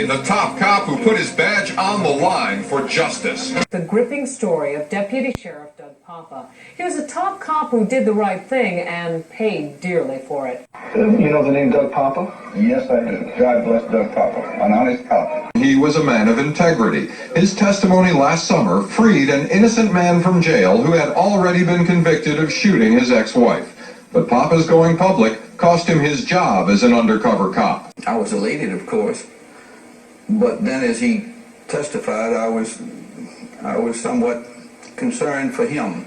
The top cop who put his badge on the line for justice. The gripping story of Deputy Sheriff Poppa. He was a top cop who did the right thing and paid dearly for it. You know the name Doug Poppa? Yes, I do. God bless Doug Poppa, an honest cop. He was a man of integrity. His testimony last summer freed an innocent man from jail who had already been convicted of shooting his ex-wife. But Poppa's going public cost him his job as an undercover cop. I was elated, of course, but then as he testified, I was somewhat concerned for him,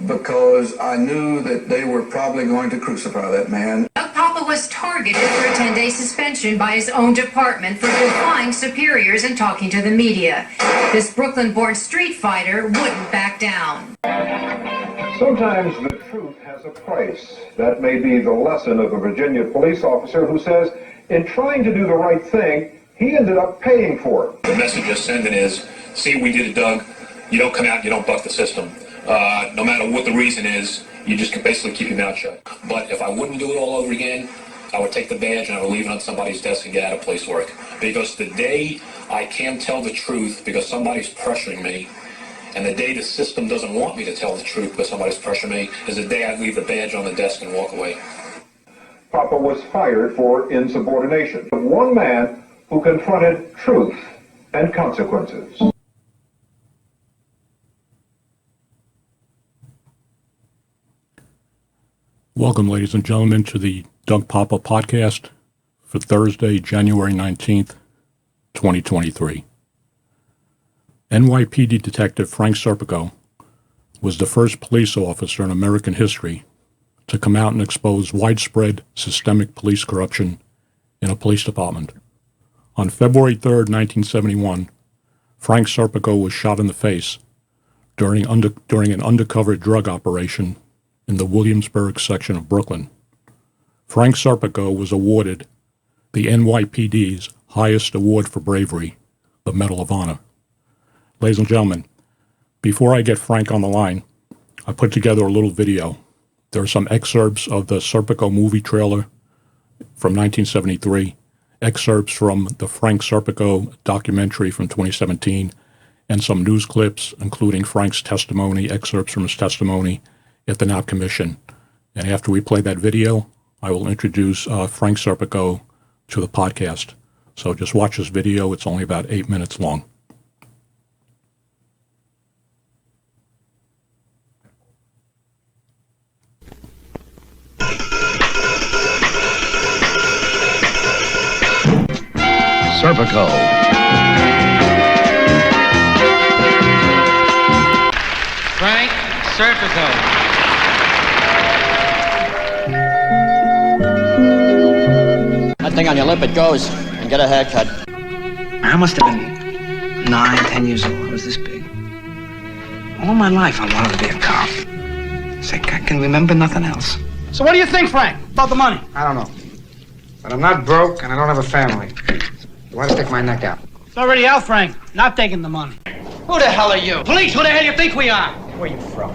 because I knew that they were probably going to crucify that man. Poppa was targeted for a 10-day suspension by his own department for defying superiors and talking to the media. This Brooklyn-born street fighter wouldn't back down. Sometimes the truth has a price. That may be the lesson of a Virginia police officer who says, in trying to do the right thing, he ended up paying for it. The message you're sending is, see, we did it, Doug. You don't come out, you don't buck the system. No matter what the reason is, you just can basically keep your mouth shut. But if I wouldn't do it all over again, I would take the badge and I would leave it on somebody's desk and get out of police work. Because the day I can't tell the truth because somebody's pressuring me, and the day the system doesn't want me to tell the truth because somebody's pressuring me, is the day I leave the badge on the desk and walk away. Poppa was fired for insubordination. One man who confronted truth and consequences. Welcome, ladies and gentlemen, to the Doug Poppa podcast for Thursday, January 19th, 2023. NYPD Detective Frank Serpico was the first police officer in American history to come out and expose widespread systemic police corruption in a police department. On February 3rd, 1971, Frank Serpico was shot in the face during an undercover drug operation in the Williamsburg section of Brooklyn. Frank Serpico was awarded the NYPD's highest award for bravery, the Medal of Honor. Ladies and gentlemen, before I get Frank on the line, I put together a little video. There are some excerpts of the Serpico movie trailer from 1973, excerpts from the Frank Serpico documentary from 2017, and some news clips, including Frank's testimony, excerpts from his testimony at the Knapp Commission. And after we play that video, I will introduce Frank Serpico to the podcast. So just watch this video. It's only about 8 minutes long. Serpico. Frank Serpico. That thing on your lip, it goes. And get a haircut. I must have been 9, 10 years old. I was this big. All my life I wanted to be a cop. It's like I can remember nothing else. So what do you think, Frank, about the money? I don't know. But I'm not broke and I don't have a family. You want to stick my neck out? It's already out, Frank. Not taking the money. Who the hell are you? Police, who the hell do you think we are? Where you from?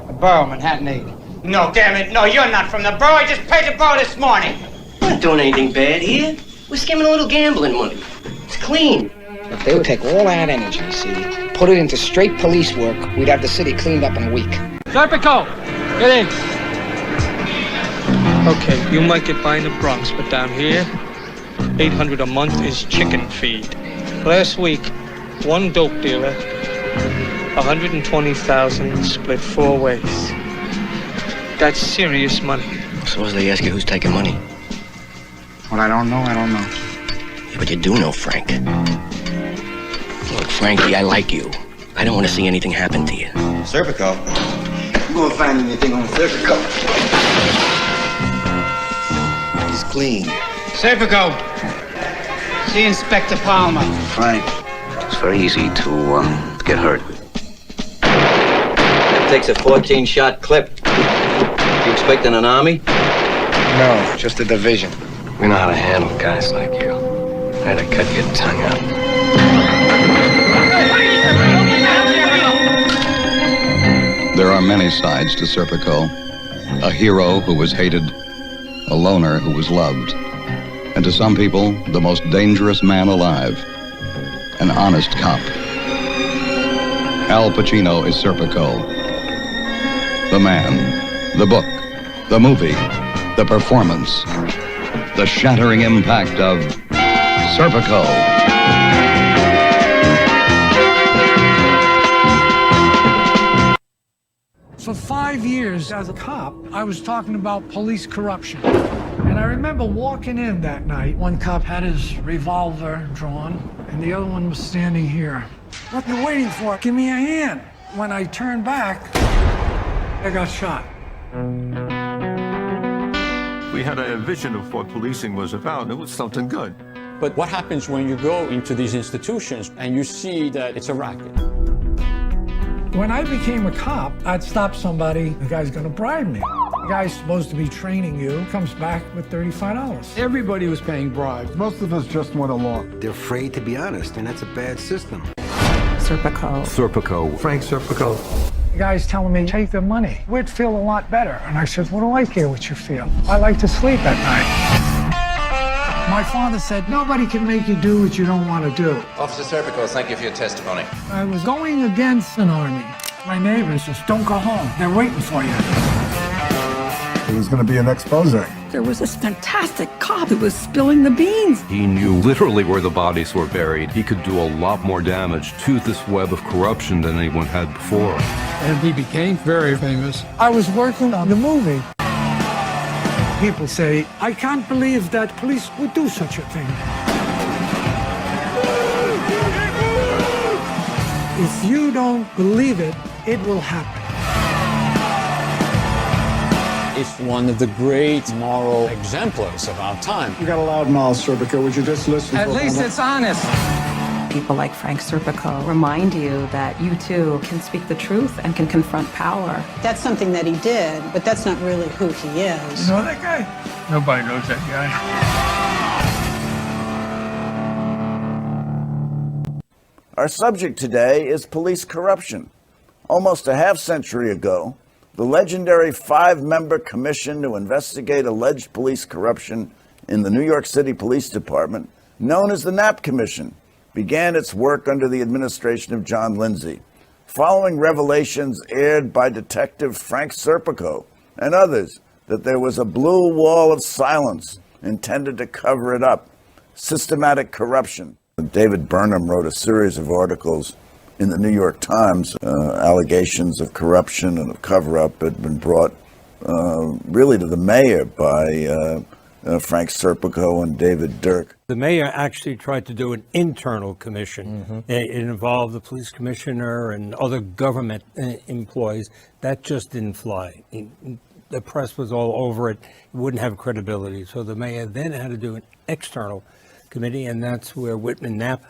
The borough, Manhattan 80. No, damn it. No, you're not from the borough. I just paid the borough this morning. We're not doing anything bad here. We're skimming a little gambling money. It's clean. If they would take all that energy, see, put it into straight police work, we'd have the city cleaned up in a week. Serpico, get in. Okay, you might get by in the Bronx, but down here, $800 a month is chicken feed. Last week, one dope dealer, 120,000 split 4 ways. That's serious money. Suppose they ask you who's taking money. What I don't know, I don't know. Yeah, but you do know, Frank. Look, Frankie, I like you. I don't want to see anything happen to you. Serpico? You won't find anything on Serpico. He's clean. Serpico. See Inspector Palmer. Frank. It's very easy to get hurt. It takes a 14-shot clip. You expecting an army? No, just a division. We know how to handle guys like you. I had to cut your tongue out. There are many sides to Serpico. A hero who was hated, a loner who was loved, and to some people, the most dangerous man alive, an honest cop. Al Pacino is Serpico. The man, the book, the movie, the performance, the shattering impact of Serpico. For 5 years as a cop, I was talking about police corruption. And I remember walking in that night. One cop had his revolver drawn, and the other one was standing here. What are you waiting for? Give me a hand. When I turned back, I got shot. We had a vision of what policing was about. It was something good. But what happens when you go into these institutions and you see that it's a racket? When I became a cop, I'd stop somebody, the guy's gonna bribe me. The guy's supposed to be training you, comes back with $35. Everybody was paying bribes. Most of us just went along. They're afraid to be honest, and that's a bad system. Serpico. Serpico. Frank Serpico. The guy's telling me, take the money. We'd feel a lot better. And I said, what do I care what you feel? I like to sleep at night. My father said, nobody can make you do what you don't want to do. Officer Serpico, thank you for your testimony. I was going against an army. My neighbors just don't go home. They're waiting for you. It was going to be an expose. There was this fantastic cop who was spilling the beans. He knew literally where the bodies were buried. He could do a lot more damage to this web of corruption than anyone had before. And he became very famous. I was working on the movie. People say, I can't believe that police would do such a thing. If you don't believe it, it will happen. It's one of the great moral exemplars of our time. You got a loud mouth, Serpico. Would you just listen? At least it's honest. People like Frank Serpico remind you that you too can speak the truth and can confront power. That's something that he did, but that's not really who he is. You know that guy? Nobody knows that guy. Our subject today is police corruption. Almost a half-century ago, the legendary 5-member commission to investigate alleged police corruption in the New York City Police Department, known as the Knapp Commission, began its work under the administration of John Lindsay, following revelations aired by Detective Frank Serpico and others that there was a blue wall of silence intended to cover it up, systematic corruption. David Burnham wrote a series of articles in the New York Times. Allegations of corruption and of cover-up had been brought really to the mayor by Frank Serpico and David Durk. The mayor actually tried to do an internal commission. It involved the police commissioner and other government employees. That just didn't fly. The press was all over it. It wouldn't have credibility. So the mayor then had to do an external committee, and that's where Whitman Knapp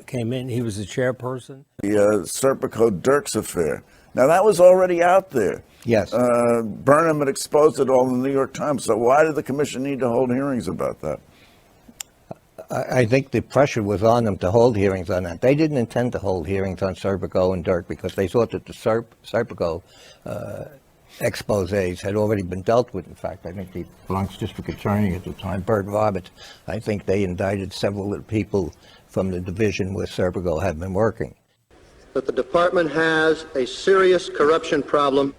came in. He was the chairperson. The Serpico-Durk's affair. Now, that was already out there. Yes. Burnham had exposed it all in the New York Times. So why did the commission need to hold hearings about that? I think the pressure was on them to hold hearings on that. They didn't intend to hold hearings on Serpico and Durk because they thought that the Serpico exposés had already been dealt with. In fact, I think the Bronx District Attorney at the time, Bert Roberts, I think they indicted several of the people from the division where Serpico had been working. That the department has a serious corruption problem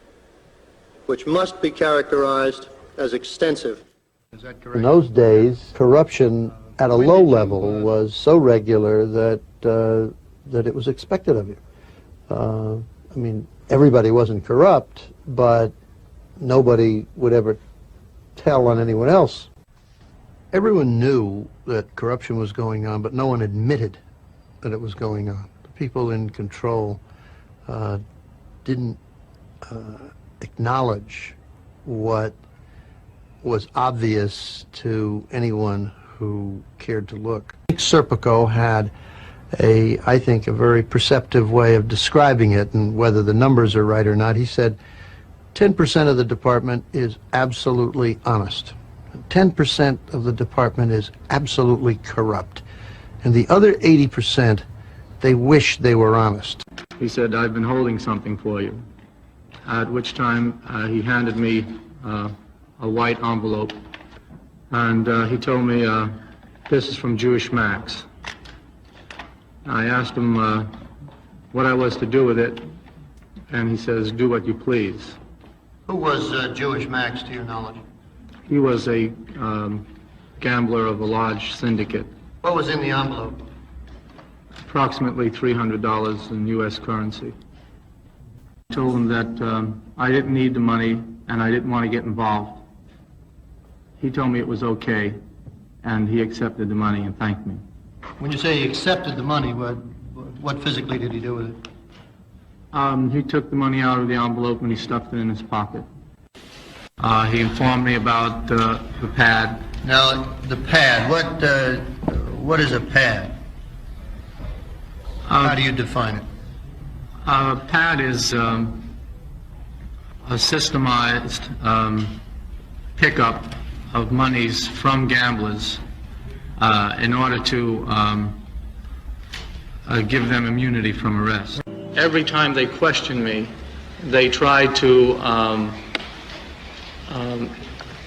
which must be characterized as extensive. In those days, corruption at a low level was so regular that that it was expected of you. I mean, everybody wasn't corrupt, but nobody would ever tell on anyone else. Everyone knew that corruption was going on, but no one admitted that it was going on. The people in control didn't acknowledge what was obvious to anyone who cared to look. Serpico had I think, a very perceptive way of describing it, and whether the numbers are right or not. He said 10% of the department is absolutely honest. 10% of the department is absolutely corrupt. And the other 80%, they wish they were honest. He said, I've been holding something for you. At which time he handed me a white envelope. And he told me, This is from Jewish Max. I asked him what I was to do with it, and he says, do what you please. Who was Jewish Max, to your knowledge? He was a gambler of a large syndicate. What was in the envelope? Approximately $300 in U.S. currency. I told him that I didn't need the money and I didn't want to get involved. He told me it was okay, and he accepted the money and thanked me. When you say he accepted the money, what physically did he do with it? He took the money out of the envelope and he stuffed it in his pocket. He informed me about the pad. Now, the pad, what is a pad? How do you define it? A pad is a systemized pickup of monies from gamblers in order to give them immunity from arrest. Every time they questioned me, they tried to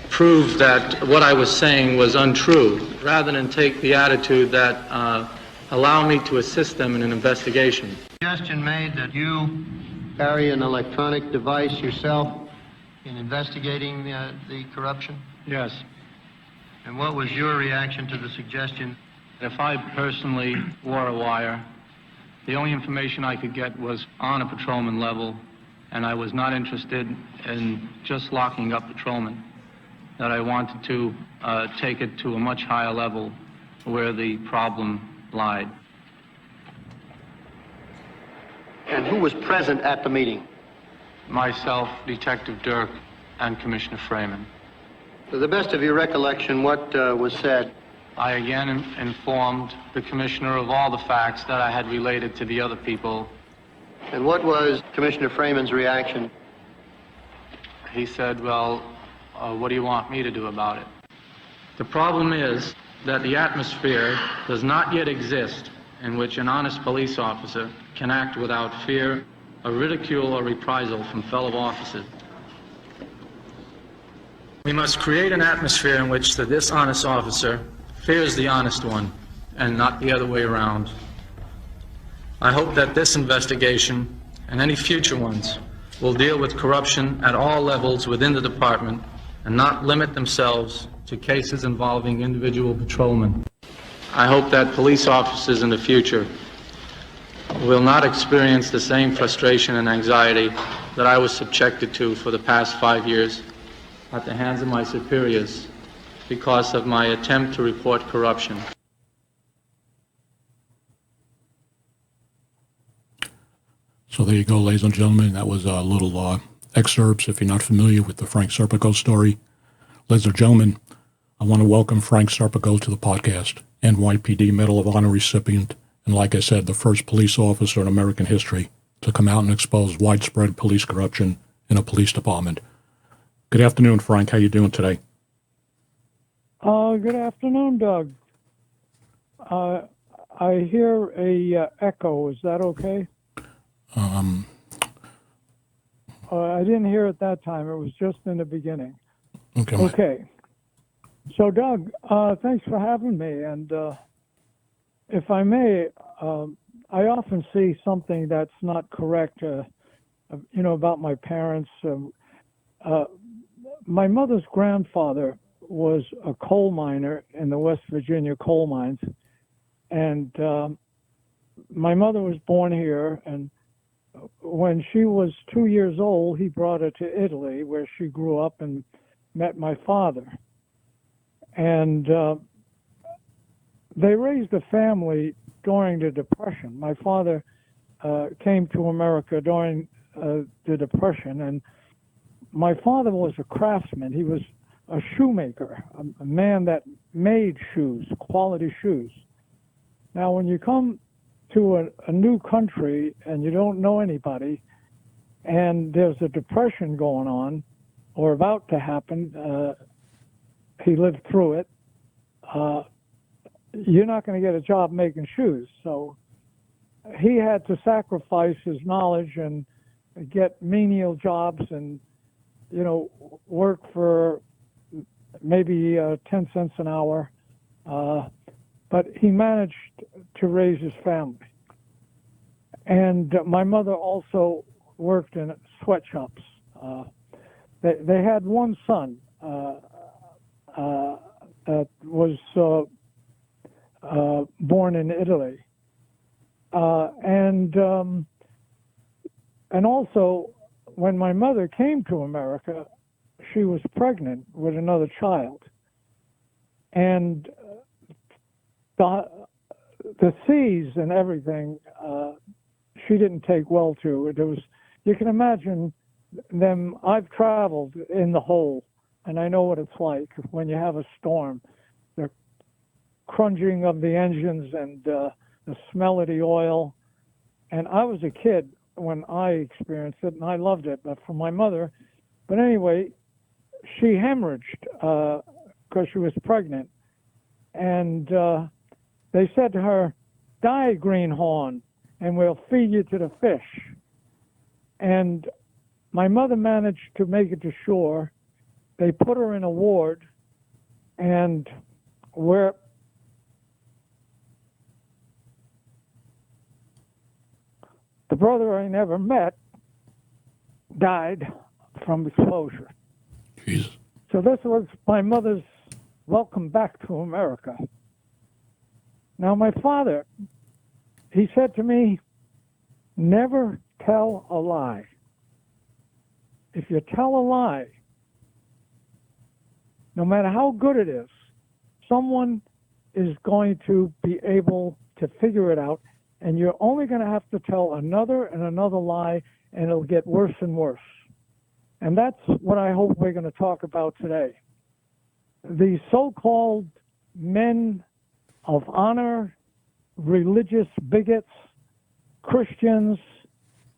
prove that what I was saying was untrue, rather than take the attitude that allow me to assist them in an investigation. Suggestion made that you carry an electronic device yourself in investigating the corruption? Yes. And what was your reaction to the suggestion? If I personally wore a wire, the only information I could get was on a patrolman level, and I was not interested in just locking up patrolmen, that I wanted to take it to a much higher level where the problem lied. And who was present at the meeting? Myself, Detective Durk, and Commissioner Freeman. To the best of your recollection, what was said? I again informed the commissioner of all the facts that I had related to the other people. And what was Commissioner Freeman's reaction? He said, well, what do you want me to do about it? The problem is that the atmosphere does not yet exist in which an honest police officer can act without fear of ridicule or reprisal from fellow officers. We must create an atmosphere in which the dishonest officer fears the honest one, and not the other way around. I hope that this investigation, and any future ones, will deal with corruption at all levels within the department, and not limit themselves to cases involving individual patrolmen. I hope that police officers in the future will not experience the same frustration and anxiety that I was subjected to for the past 5 years at the hands of my superiors because of my attempt to report corruption. So there you go, ladies and gentlemen. That was a little excerpts. If you're not familiar with the Frank Serpico story, ladies and gentlemen, I want to welcome Frank Serpico to the podcast, NYPD Medal of Honor recipient, and like I said, the first police officer in American history to come out and expose widespread police corruption in a police department. Good afternoon, Frank. How you doing today? Good afternoon, Doug. I hear a echo. Is that okay? I didn't hear it that time. It was just in the beginning. Okay. So, Doug, thanks for having me. And if I may, I often see something that's not correct, about my parents. My mother's grandfather was a coal miner in the West Virginia coal mines. And my mother was born here, and when she was 2 years old, he brought her to Italy, where she grew up and met my father. And they raised a family during the Depression. My father came to America during the Depression, and my father was a craftsman. He was a shoemaker, a man that made shoes, quality shoes. Now, when you come to a new country and you don't know anybody, and there's a depression going on or about to happen, he lived through it, you're not going to get a job making shoes. So he had to sacrifice his knowledge and get menial jobs and, work for maybe 10 cents an hour. but he managed to raise his family. And my mother also worked in sweatshops. They had one son that was born in Italy, and also when my mother came to America, she was pregnant with another child, and the seas and everything. She didn't take well to. There was, you can imagine them. I've traveled in the hole, and I know what it's like when you have a storm. The crunching of the engines and the smell of the oil. And I was a kid when I experienced it, and I loved it. But for my mother, but anyway, she hemorrhaged because she was pregnant, and they said to her, "Die, greenhorn, and we'll feed you to the fish." And my mother managed to make it to shore. They put her in a ward, and where the brother I never met died from exposure. Jesus. So this was my mother's welcome back to America. Now my father, he said to me, "Never tell a lie. If you tell a lie, no matter how good it is, someone is going to be able to figure it out, and you're only going to have to tell another and another lie, and it'll get worse and worse." And that's what I hope we're going to talk about today. The so-called men of honor, religious bigots, Christians,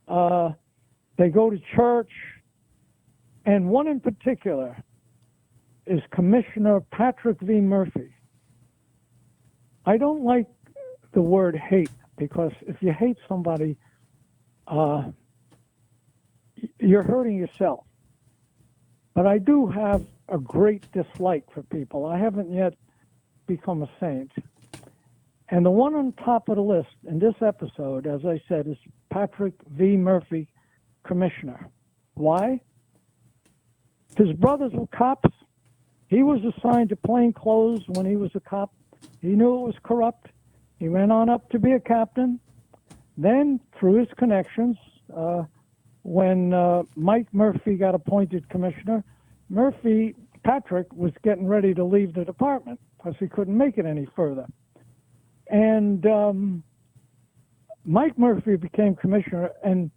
they go to church, and one in particular is Commissioner Patrick V. Murphy. I don't like the word hate, because if you hate somebody, you're hurting yourself. But I do have a great dislike for people. I haven't yet become a saint. And the one on top of the list in this episode, as I said, is Patrick V. Murphy, Commissioner. Why? His brothers were cops. He was assigned to plain clothes when he was a cop. He knew it was corrupt. He went on up to be a captain. Then, through his connections, when Mike Murphy got appointed commissioner, Patrick was getting ready to leave the department because he couldn't make it any further. And Mike Murphy became commissioner and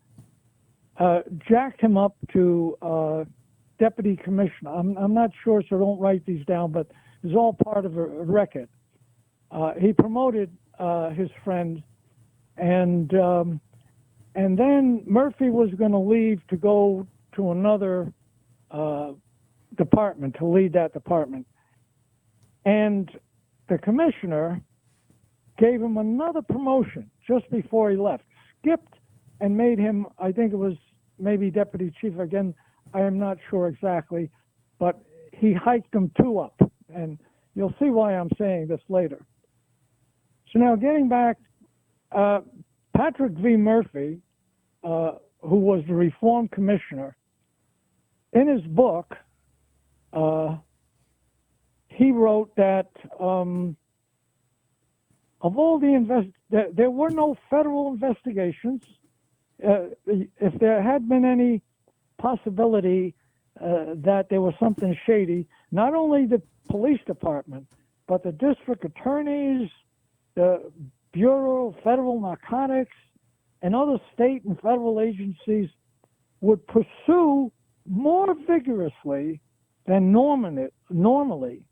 jacked him up to deputy commissioner. I'm not sure, so don't write these down, but it's all part of a record. He promoted his friend, and then Murphy was going to leave to go to another department, to lead that department. And the commissioner gave him another promotion just before he left, skipped and made him, I think it was maybe deputy chief. Again, I am not sure exactly, but he hiked him 2 up. And you'll see why I'm saying this later. So now getting back, Patrick V. Murphy, who was the Reform Commissioner, in his book, he wrote that of all the there were no federal investigations. If there had been any possibility that there was something shady, not only the police department, but the district attorneys, the Bureau of Federal Narcotics, and other state and federal agencies would pursue more vigorously than normally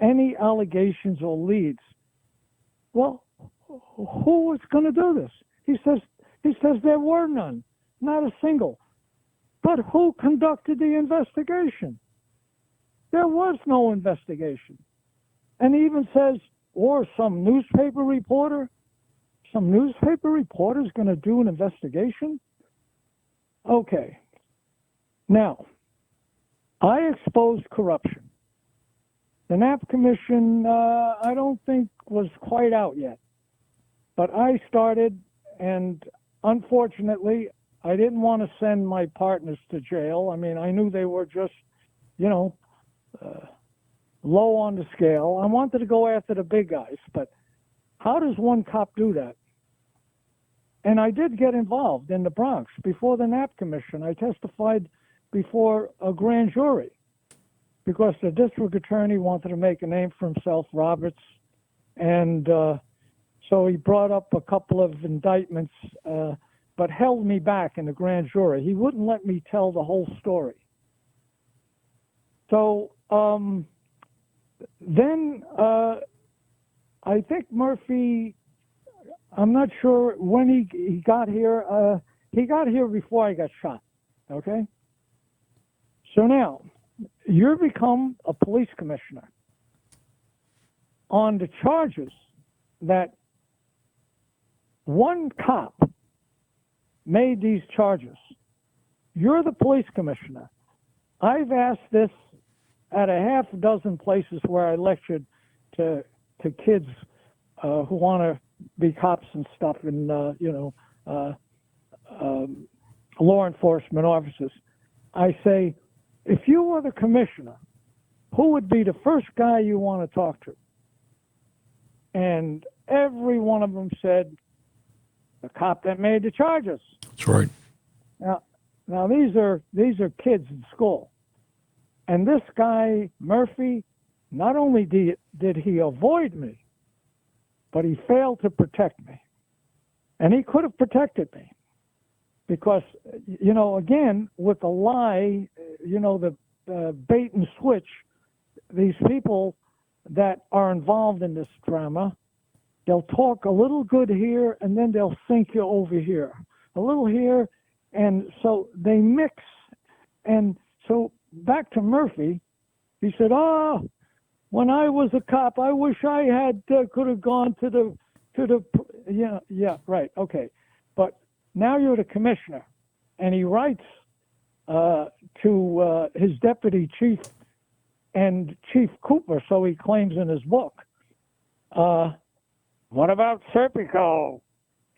any allegations or leads. Well, who was going to do this? He says there were none, not a single. But who conducted the investigation? There was no investigation. And he even says, or some newspaper reporter is going to do an investigation? Okay. Now, I exposed corruption. The Knapp Commission, I don't think was quite out yet. But I started, and unfortunately, I didn't want to send my partners to jail. I mean, I knew they were just, low on the scale. I wanted to go after the big guys, but how does one cop do that? And I did get involved in the Bronx before the Knapp Commission. I testified before a grand jury because the district attorney wanted to make a name for himself, Roberts, and so he brought up a couple of indictments, but held me back in the grand jury. He wouldn't let me tell the whole story. So then I think Murphy, I'm not sure when he got here. He got here before I got shot, okay? So now, you become a police commissioner on the charges that one cop made these charges. You're the police commissioner. I've asked this at a half a dozen places where I lectured to kids who want to be cops and stuff in, law enforcement offices. I say, if you were the commissioner, who would be the first guy you want to talk to? And every one of them said, the cop that made the charges. That's right. Now these are kids in school. And this guy, Murphy, not only did he avoid me, but he failed to protect me. And he could have protected me. Because, again, with the lie, the bait and switch, these people that are involved in this drama, they'll talk a little good here, and then they'll sink you over here. A little here, and so they mix. And so back to Murphy, he said, when I was a cop, I wish I had could have gone to the right, okay. But now you're the commissioner, and he writes to his deputy chief and Chief Cooper, so he claims in his book. What about Serpico?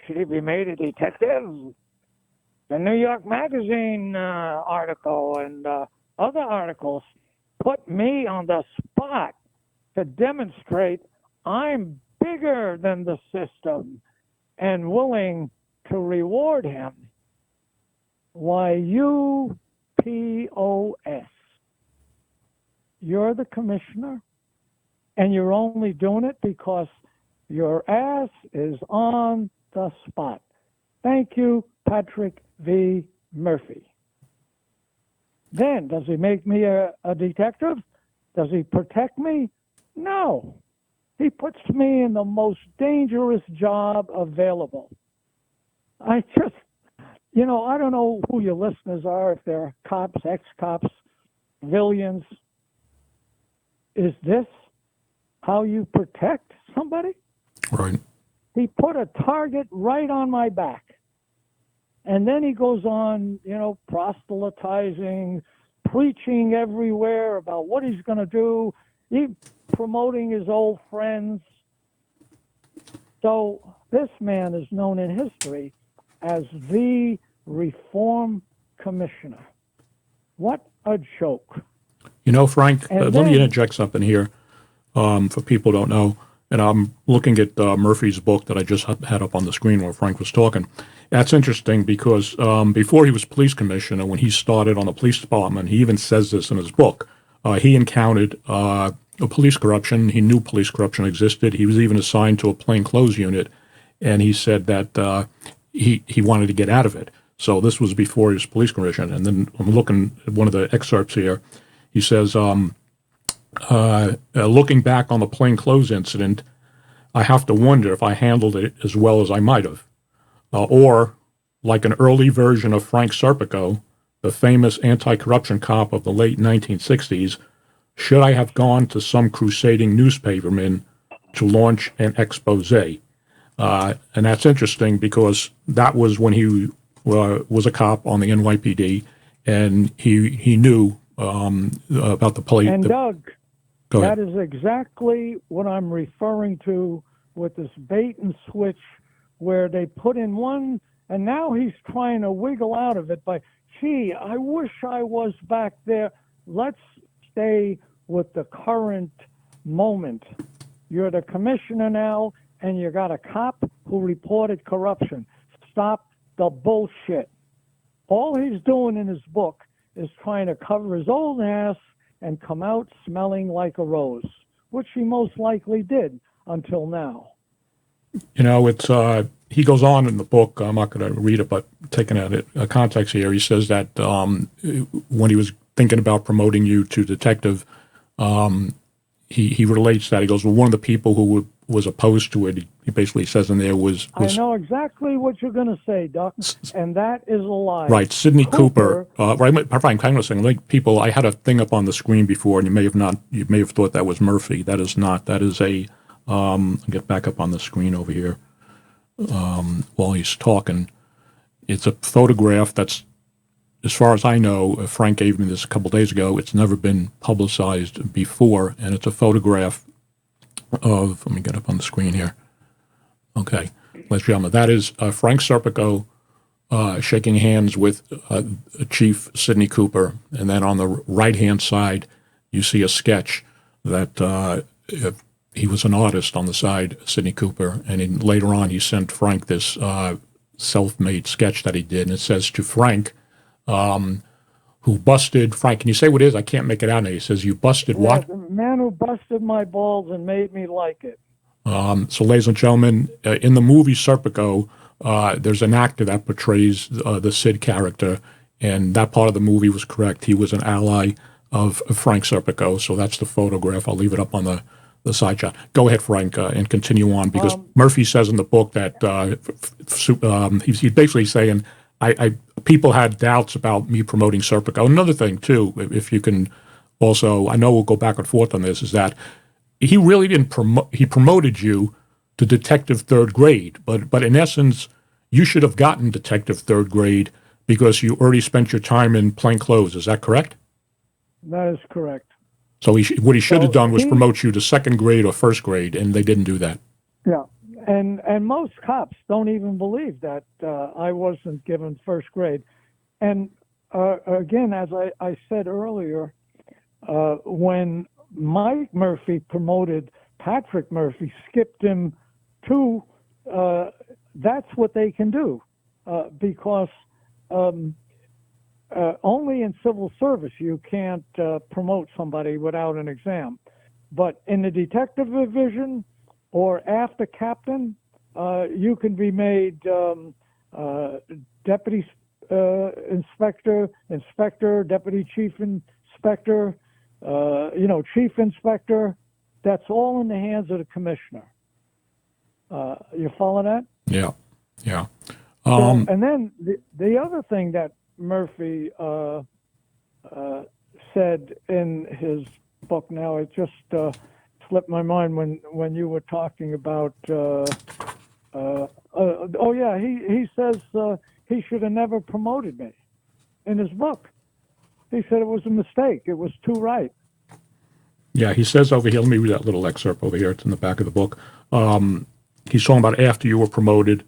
Should he be made a detective? The New York Magazine article and other articles put me on the spot to demonstrate I'm bigger than the system and willing to reward him. Why, you POS. You're the commissioner, and you're only doing it because your ass is on the spot. Thank you, Patrick V. Murphy. Then, does he make me a detective? Does he protect me? No. He puts me in the most dangerous job available. I just, I don't know who your listeners are, if they're cops, ex-cops, civilians. Is this how you protect somebody? Right. He put a target right on my back. And then he goes on, proselytizing, preaching everywhere about what he's going to do, promoting his old friends. So this man is known in history as the Reform Commissioner. What a joke. Frank, let me interject something here for people who don't know. And I'm looking at Murphy's book that I just had up on the screen while Frank was talking. That's interesting because before he was police commissioner, when he started on the police department, he even says this in his book. He encountered a police corruption. He knew police corruption existed. He was even assigned to a plainclothes unit, and he said that he wanted to get out of it. So this was before he was police commissioner. And then I'm looking at one of the excerpts here. He says, looking back on the plainclothes incident, I have to wonder if I handled it as well as I might have. Or, like an early version of Frank Serpico, the famous anti-corruption cop of the late 1960s, should I have gone to some crusading newspaperman to launch an expose? And that's interesting because that was when he was a cop on the NYPD, and he knew about the police. And Doug, Go ahead. That is exactly what I'm referring to with this bait and switch, where they put in one, and now he's trying to wiggle out of it by, gee, I wish I was back there. Let's stay with the current moment. You're the commissioner now, and you got a cop who reported corruption. Stop the bullshit. All he's doing in his book is trying to cover his old ass and come out smelling like a rose, which he most likely did until now. You know, it's he goes on in the book. I'm not going to read it, but taking out it context here, he says that when he was thinking about promoting you to detective, he relates that. He goes, well, one of the people who was opposed to it, he basically says in there was I know exactly what you're going to say, Doc, and that is a lie. right, Sidney Cooper. Right, Frank, hang on a second. Like people, I had a thing up on the screen before, and you may have thought that was Murphy. That is not. That is a. I'll get back up on the screen over here while he's talking. It's a photograph that's, as far as I know, Frank gave me this a couple days ago. It's never been publicized before, and it's a photograph of, let me get up on the screen here. Okay, ladies and gentlemen, that is Frank Serpico shaking hands with Chief Sidney Cooper, and then on the right-hand side, you see a sketch that he was an artist on the side, Sidney Cooper, and later on he sent Frank this self-made sketch that he did, and it says to Frank, who busted, Frank, can you say what it is? I can't make it out now. He says, you busted what? The man who busted my balls and made me like it. So, ladies and gentlemen, in the movie Serpico, there's an actor that portrays the Sid character, and that part of the movie was correct. He was an ally of Frank Serpico, so that's the photograph. I'll leave it up on the side shot. Go ahead, Frank, and continue on, because Murphy says in the book that he's basically saying, people had doubts about me promoting Serpico. Another thing, too, if you can also, I know we'll go back and forth on this, is that he really didn't he promoted you to detective third grade, but in essence, you should have gotten detective third grade because you already spent your time in plain clothes. Is that correct? That is correct. So what he should have done was promote you to second grade or first grade, and they didn't do that. Yeah, and most cops don't even believe that I wasn't given first grade. And again, as I said earlier, when Mike Murphy promoted Patrick Murphy, skipped him to, that's what they can do, because only in civil service you can't promote somebody without an exam. But in the detective division or after captain, you can be made deputy inspector, deputy chief inspector, chief inspector. That's all in the hands of the commissioner. You follow that? Yeah, yeah. And then the other thing that Murphy said in his book, now it just slipped my mind when you were talking about, he says he should have never promoted me in his book. He said it was a mistake. It was too right. Yeah, he says over here, let me read that little excerpt over here. It's in the back of the book. He's talking about after you were promoted.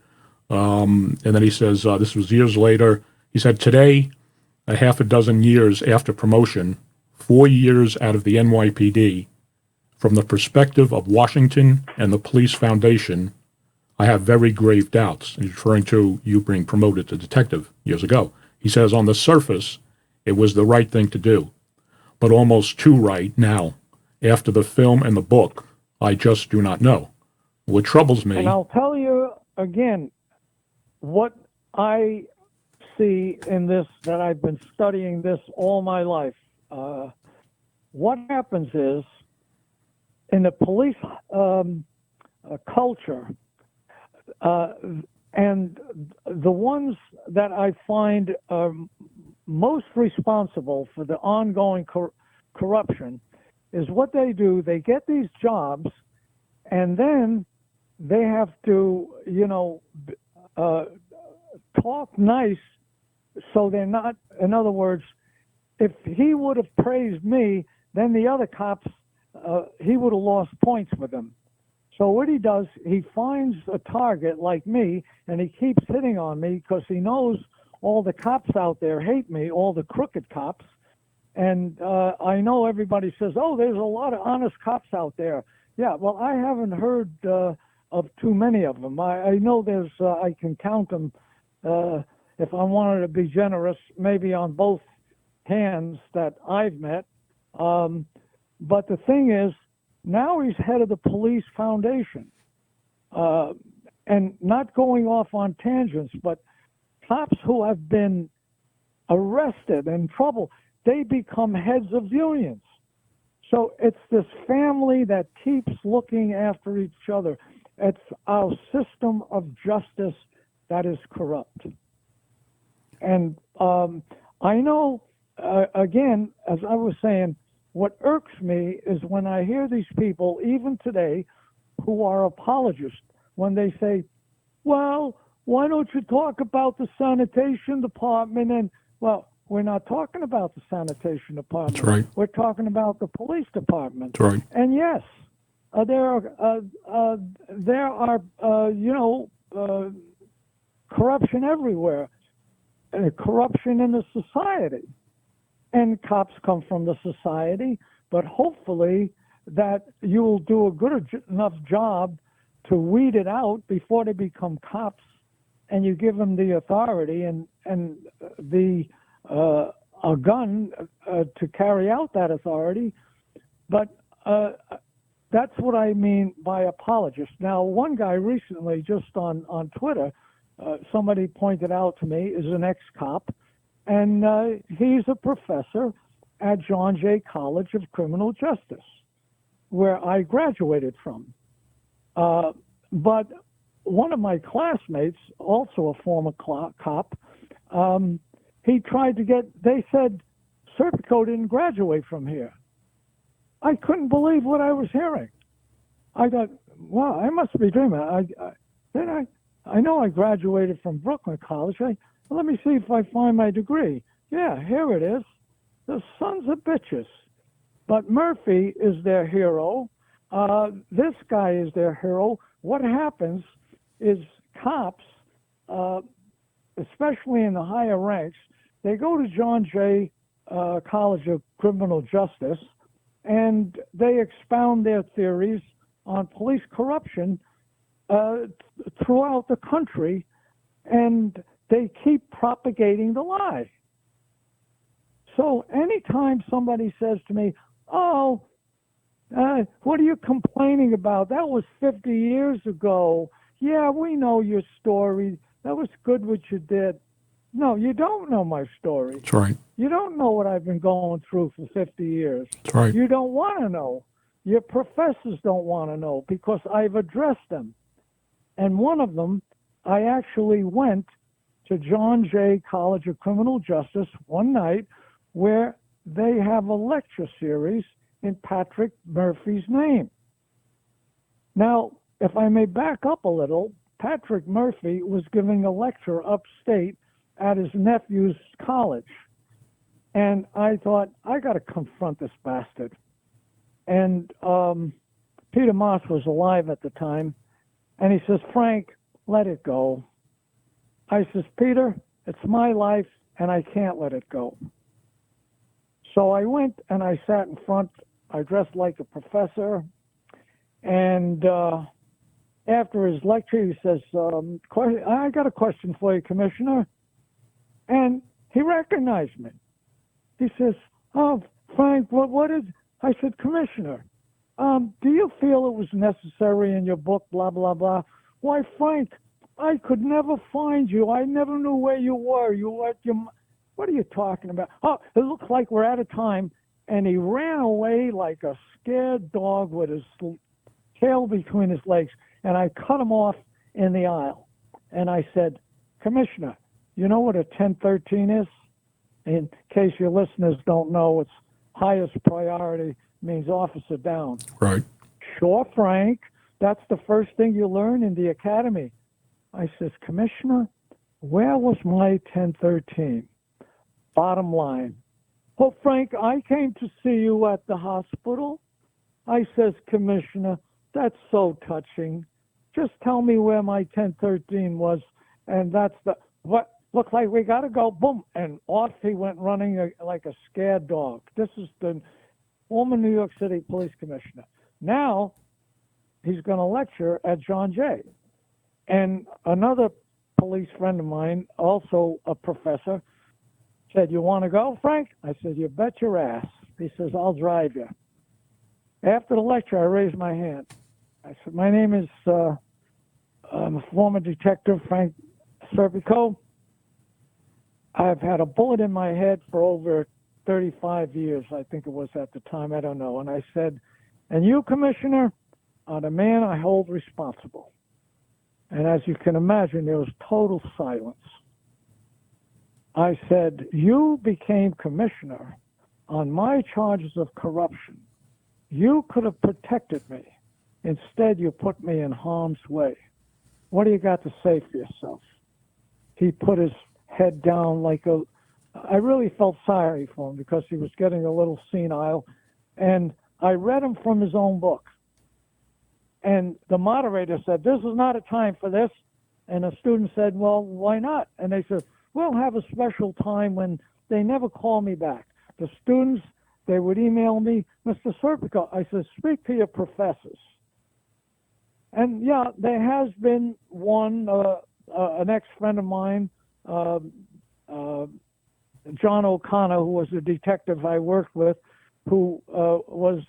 And then he says, this was years later. He said, today, a half a dozen years after promotion, 4 years out of the NYPD, from the perspective of Washington and the Police Foundation, I have very grave doubts. He's referring to you being promoted to detective years ago. He says, on the surface, it was the right thing to do, but almost too right now. After the film and the book, I just do not know. What troubles me... And I'll tell you again, what I see in this, that I've been studying this all my life. What happens is, in the police culture, and the ones that I find are most responsible for the ongoing corruption is what they do. They get these jobs, and then they have to, talk nice so they're not, in other words, if he would have praised me, then the other cops he would have lost points with him. So what he does, he finds a target like me, and he keeps hitting on me because he knows all the cops out there hate me, all the crooked cops. And I know everybody says, oh, there's a lot of honest cops out there. Yeah, well, I haven't heard of too many of them. I know there's, I can count them, if I wanted to be generous, maybe on both hands that I've met. But the thing is, now he's head of the police foundation. And not going off on tangents, but cops who have been arrested and in trouble, they become heads of unions. So it's this family that keeps looking after each other. It's our system of justice that is corrupt. And I know, again, as I was saying, what irks me is when I hear these people, even today, who are apologists, when they say, well, why don't you talk about the sanitation department? And, well, we're not talking about the sanitation department. That's right. We're talking about the police department. That's right. And yes, there are corruption everywhere, corruption in the society. And cops come from the society, but hopefully that you will do a good enough job to weed it out before they become cops, and you give them the authority and the a gun to carry out that authority. But that's what I mean by apologist. Now, one guy recently, just on Twitter, somebody pointed out to me, is an ex-cop, and he's a professor at John Jay College of Criminal Justice, where I graduated from. But one of my classmates, also a former cop, he tried to they said Serpico didn't graduate from here. I couldn't believe what I was hearing. I thought, wow, I must be dreaming. I know I graduated from Brooklyn College. Let me see if I find my degree. Yeah, here it is. The sons of bitches. But Murphy is their hero. This guy is their hero. What happens is cops, especially in the higher ranks, they go to John Jay College of Criminal Justice, and they expound their theories on police corruption throughout the country, and they keep propagating the lie. So anytime somebody says to me, oh, what are you complaining about? That was 50 years ago. Yeah, we know your story. That was good what you did. No, you don't know my story. That's right. You don't know what I've been going through for 50 years. That's right. You don't want to know. Your professors don't want to know because I've addressed them. And one of them, I actually went to John Jay College of Criminal Justice one night where they have a lecture series in Patrick Murphy's name. Now, if I may back up a little, Patrick Murphy was giving a lecture upstate at his nephew's college. And I thought, I got to confront this bastard. And Peter Moss was alive at the time. And he says, Frank, let it go. I says, Peter, it's my life, and I can't let it go. So I went and I sat in front. I dressed like a professor. And after his lecture, he says, I got a question for you, Commissioner. And he recognized me. He says, oh, Frank, what is... I said, Commissioner, do you feel it was necessary in your book, blah, blah, blah? Why, Frank, I could never find you. I never knew where you were. What are you talking about? Oh, it looks like we're out of time. And he ran away like a scared dog with his tail between his legs. And I cut him off in the aisle. And I said, Commissioner, you know what a 1013 is? In case your listeners don't know, it's highest priority, means officer down. Right. Sure, Frank. That's the first thing you learn in the academy. I says, Commissioner, where was my 1013? Bottom line. Oh, Frank, I came to see you at the hospital. I says, Commissioner, that's so touching. Just tell me where my 1013 was, and that's what looks like we got to go, boom, and off he went running like a scared dog. This is the former New York City Police Commissioner. Now he's going to lecture at John Jay. And another police friend of mine, also a professor, said, you want to go, Frank? I said, you bet your ass. He says, I'll drive you. After the lecture, I raised my hand. I said, my name is former Detective Frank Serpico. I've had a bullet in my head for over 35 years, I think it was at the time, I don't know. And I said, and you, Commissioner, are the man I hold responsible. And as you can imagine, there was total silence. I said, you became commissioner on my charges of corruption. You could have protected me. Instead, you put me in harm's way. What do you got to say for yourself? He put his head down I really felt sorry for him because he was getting a little senile. And I read him from his own book. And the moderator said, this is not a time for this. And a student said, well, why not? And they said, we'll have a special time when they never call me back. The students, they would email me, Mr. Serpico. I said, speak to your professors. And yeah, there has been one, an ex-friend of mine, John O'Connor, who was a detective I worked with, who was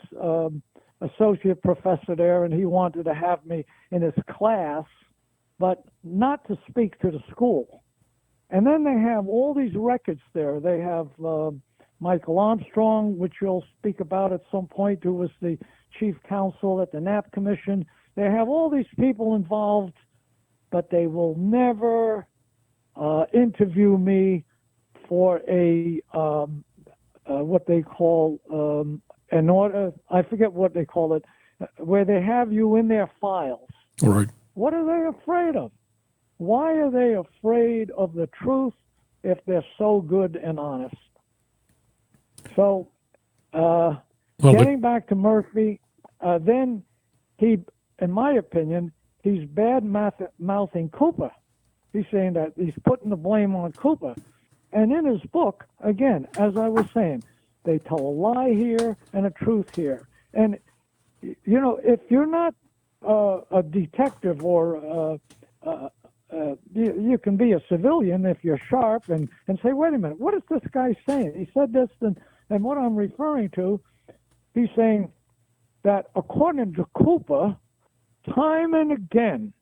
associate professor there, and he wanted to have me in his class, but not to speak to the school. And then they have all these records there. They have Michael Armstrong, which you'll speak about at some point, who was the chief counsel at the Knapp Commission. They have all these people involved, but they will never interview me for a what they call an order. I forget what they call it, where they have you in their files. All right. What are they afraid of? Why are they afraid of the truth if they're so good and honest? So, getting back to Murphy, then he, in my opinion, he's bad-mouthing Cooper. He's saying that he's putting the blame on Cooper. And in his book, again, as I was saying, they tell a lie here and a truth here. And, you know, if you're not a detective or you can be a civilian if you're sharp and say, wait a minute, what is this guy saying? He said this, and what I'm referring to, he's saying that according to Cooper, time and again,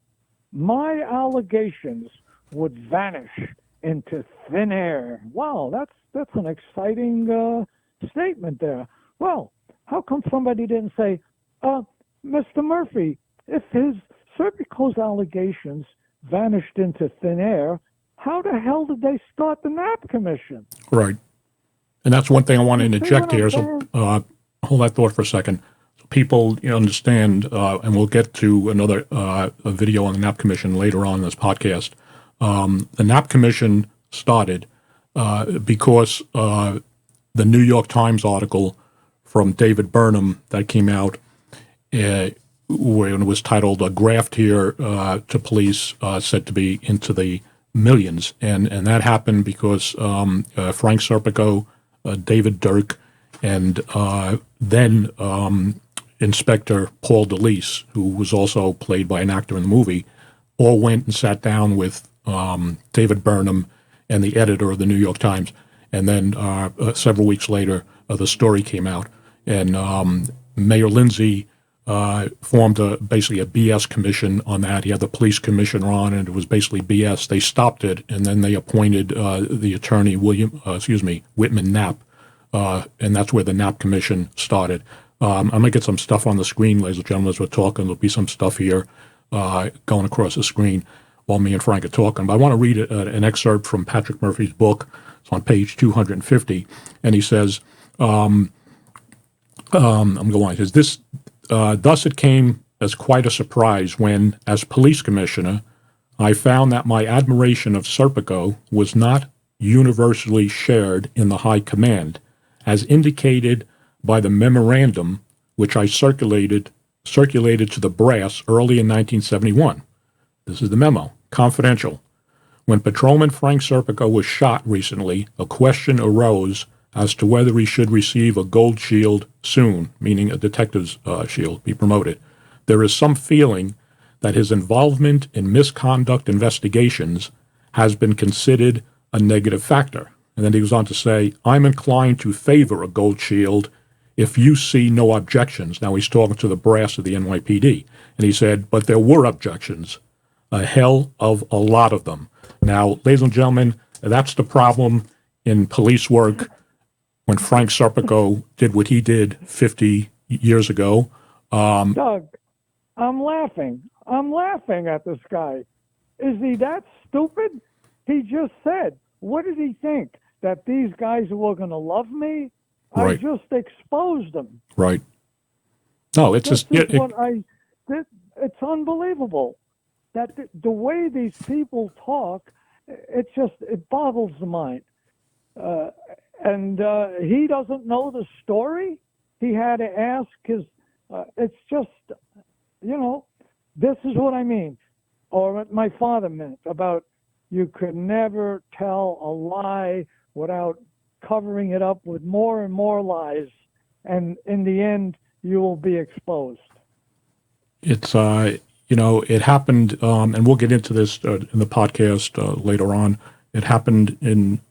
my allegations would vanish into thin air. Wow, that's an exciting statement there. Well, how come somebody didn't say, Mr. Murphy, if his Serpico's allegations vanished into thin air, how the hell did they start the Knapp Commission? Right. And that's one thing I want to interject here. So hold that thought for a second. So people understand, and we'll get to another a video on the Knapp Commission later on in this podcast. The Knapp Commission started because the New York Times article from David Burnham that came out when it was titled "A Graft Here to Police," said to be into the millions, and that happened because Frank Serpico, David Durk, and then Inspector Paul Delise, who was also played by an actor in the movie, all went and sat down with David Burnham and the editor of the New York Times, and then several weeks later, the story came out, and Mayor Lindsay formed basically a BS commission on that. He had the police commissioner on, and it was basically BS. They stopped it, and then they appointed the attorney Whitman Knapp, and that's where the Knapp Commission started. I'm going to get some stuff on the screen, ladies and gentlemen, as we're talking. There'll be some stuff here going across the screen while me and Frank are talking. But I want to read an excerpt from Patrick Murphy's book. It's on page 250, and he says, I'm going on. He says, this. Thus it came as quite a surprise when, as police commissioner, I found that my admiration of Serpico was not universally shared in the high command, as indicated by the memorandum which I circulated to the brass early in 1971. This is the memo. Confidential. When Patrolman Frank Serpico was shot recently, a question arose as to whether he should receive a gold shield soon, meaning a detective's shield, be promoted. There is some feeling that his involvement in misconduct investigations has been considered a negative factor. And then he goes on to say, I'm inclined to favor a gold shield if you see no objections. Now he's talking to the brass of the NYPD. And he said, but there were objections, a hell of a lot of them. Now, ladies and gentlemen, that's the problem in police work when Frank Serpico did what he did 50 years ago. Doug, I'm laughing. I'm laughing at this guy. Is he that stupid? He just said, what did he think? That these guys were going to love me? Right. I just exposed them. Right. No, it's just... it's unbelievable. That the way these people talk, it boggles the mind. And he doesn't know the story. He had to ask his... it's just, this is what I mean. Or what my father meant about you could never tell a lie without covering it up with more and more lies. And in the end, you will be exposed. It's, it happened, and we'll get into this in the podcast later on. It happened in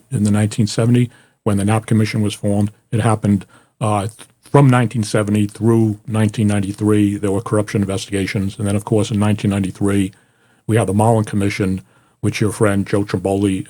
the 1970 when the Knapp Commission was formed. It happened from 1970 through 1993. There were corruption investigations. And then, of course, in 1993, we had the Mullen Commission, which your friend Joe Trimboli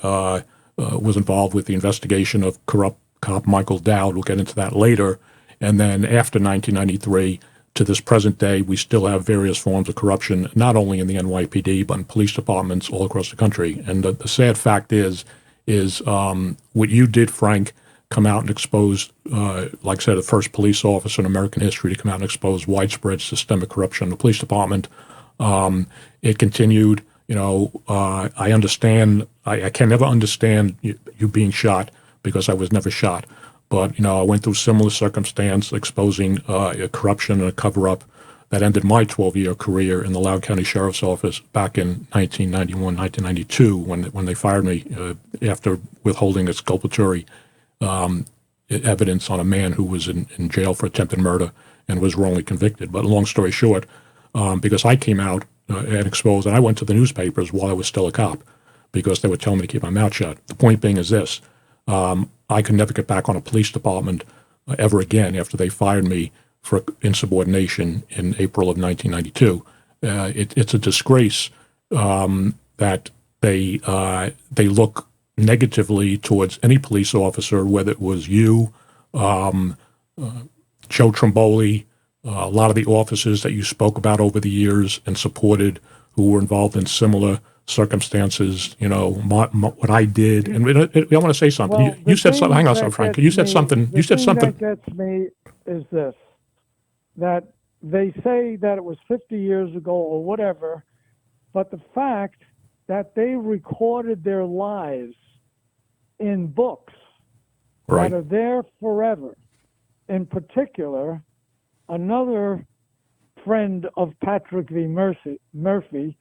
was involved with the investigation of corrupt cop Michael Dowd. We'll get into that later. And then after 1993 to this present day, we still have various forms of corruption, not only in the NYPD, but in police departments all across the country. And the sad fact is what you did, Frank, come out and expose, like I said, the first police officer in American history to come out and expose widespread systemic corruption in the police department. It continued. I understand. I can never understand you being shot because I was never shot. But, I went through similar circumstance exposing corruption and a cover-up that ended my 12-year career in the Loudoun County Sheriff's Office back in 1991, 1992, when they fired me after withholding exculpatory evidence on a man who was in jail for attempted murder and was wrongly convicted. But long story short, because I came out and exposed, and I went to the newspapers while I was still a cop because they were telling me to keep my mouth shut. The point being is this. I could never get back on a police department ever again after they fired me for insubordination in April of 1992. It's a disgrace that they look negatively towards any police officer, whether it was you, Joe Trimboli, a lot of the officers that you spoke about over the years and supported who were involved in similar circumstances, what I did. And I want to say something. Well, you said something. Hang on a second, Frank. You said something. You said something. That gets me is this, that they say that it was 50 years ago or whatever, but the fact that they recorded their lives in books that are there forever. In particular, another friend of Patrick V. Murphy,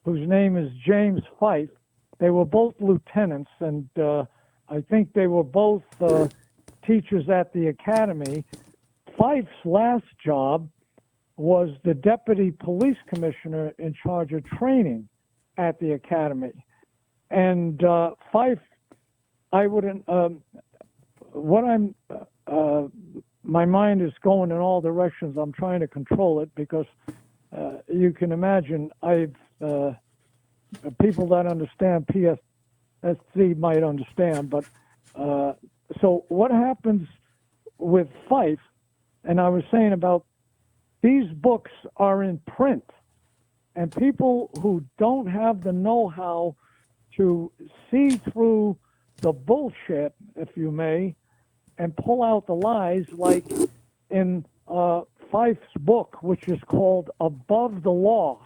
whose name is James Fife. They were both lieutenants, and I think they were both teachers at the academy. Fife's last job was the deputy police commissioner in charge of training at the academy. And Fife, I wouldn't, my mind is going in all directions. I'm trying to control it because you can imagine people that understand PSSC might understand, but so what happens with Fife, and I was saying about these books are in print, and people who don't have the know-how to see through the bullshit, if you may, and pull out the lies, like in Fife's book, which is called Above the Law.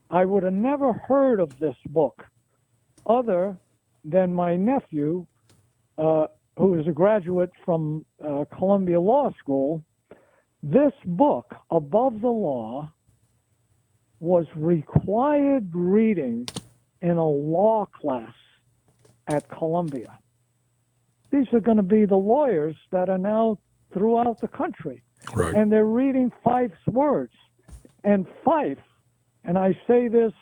I would have never heard of this book other than my nephew, who is a graduate from Columbia Law School, This book, Above the Law, was required reading in a law class at Columbia. These are going to be the lawyers that are now throughout the country. Right. And they're reading Fife's words. And Fife, and I say this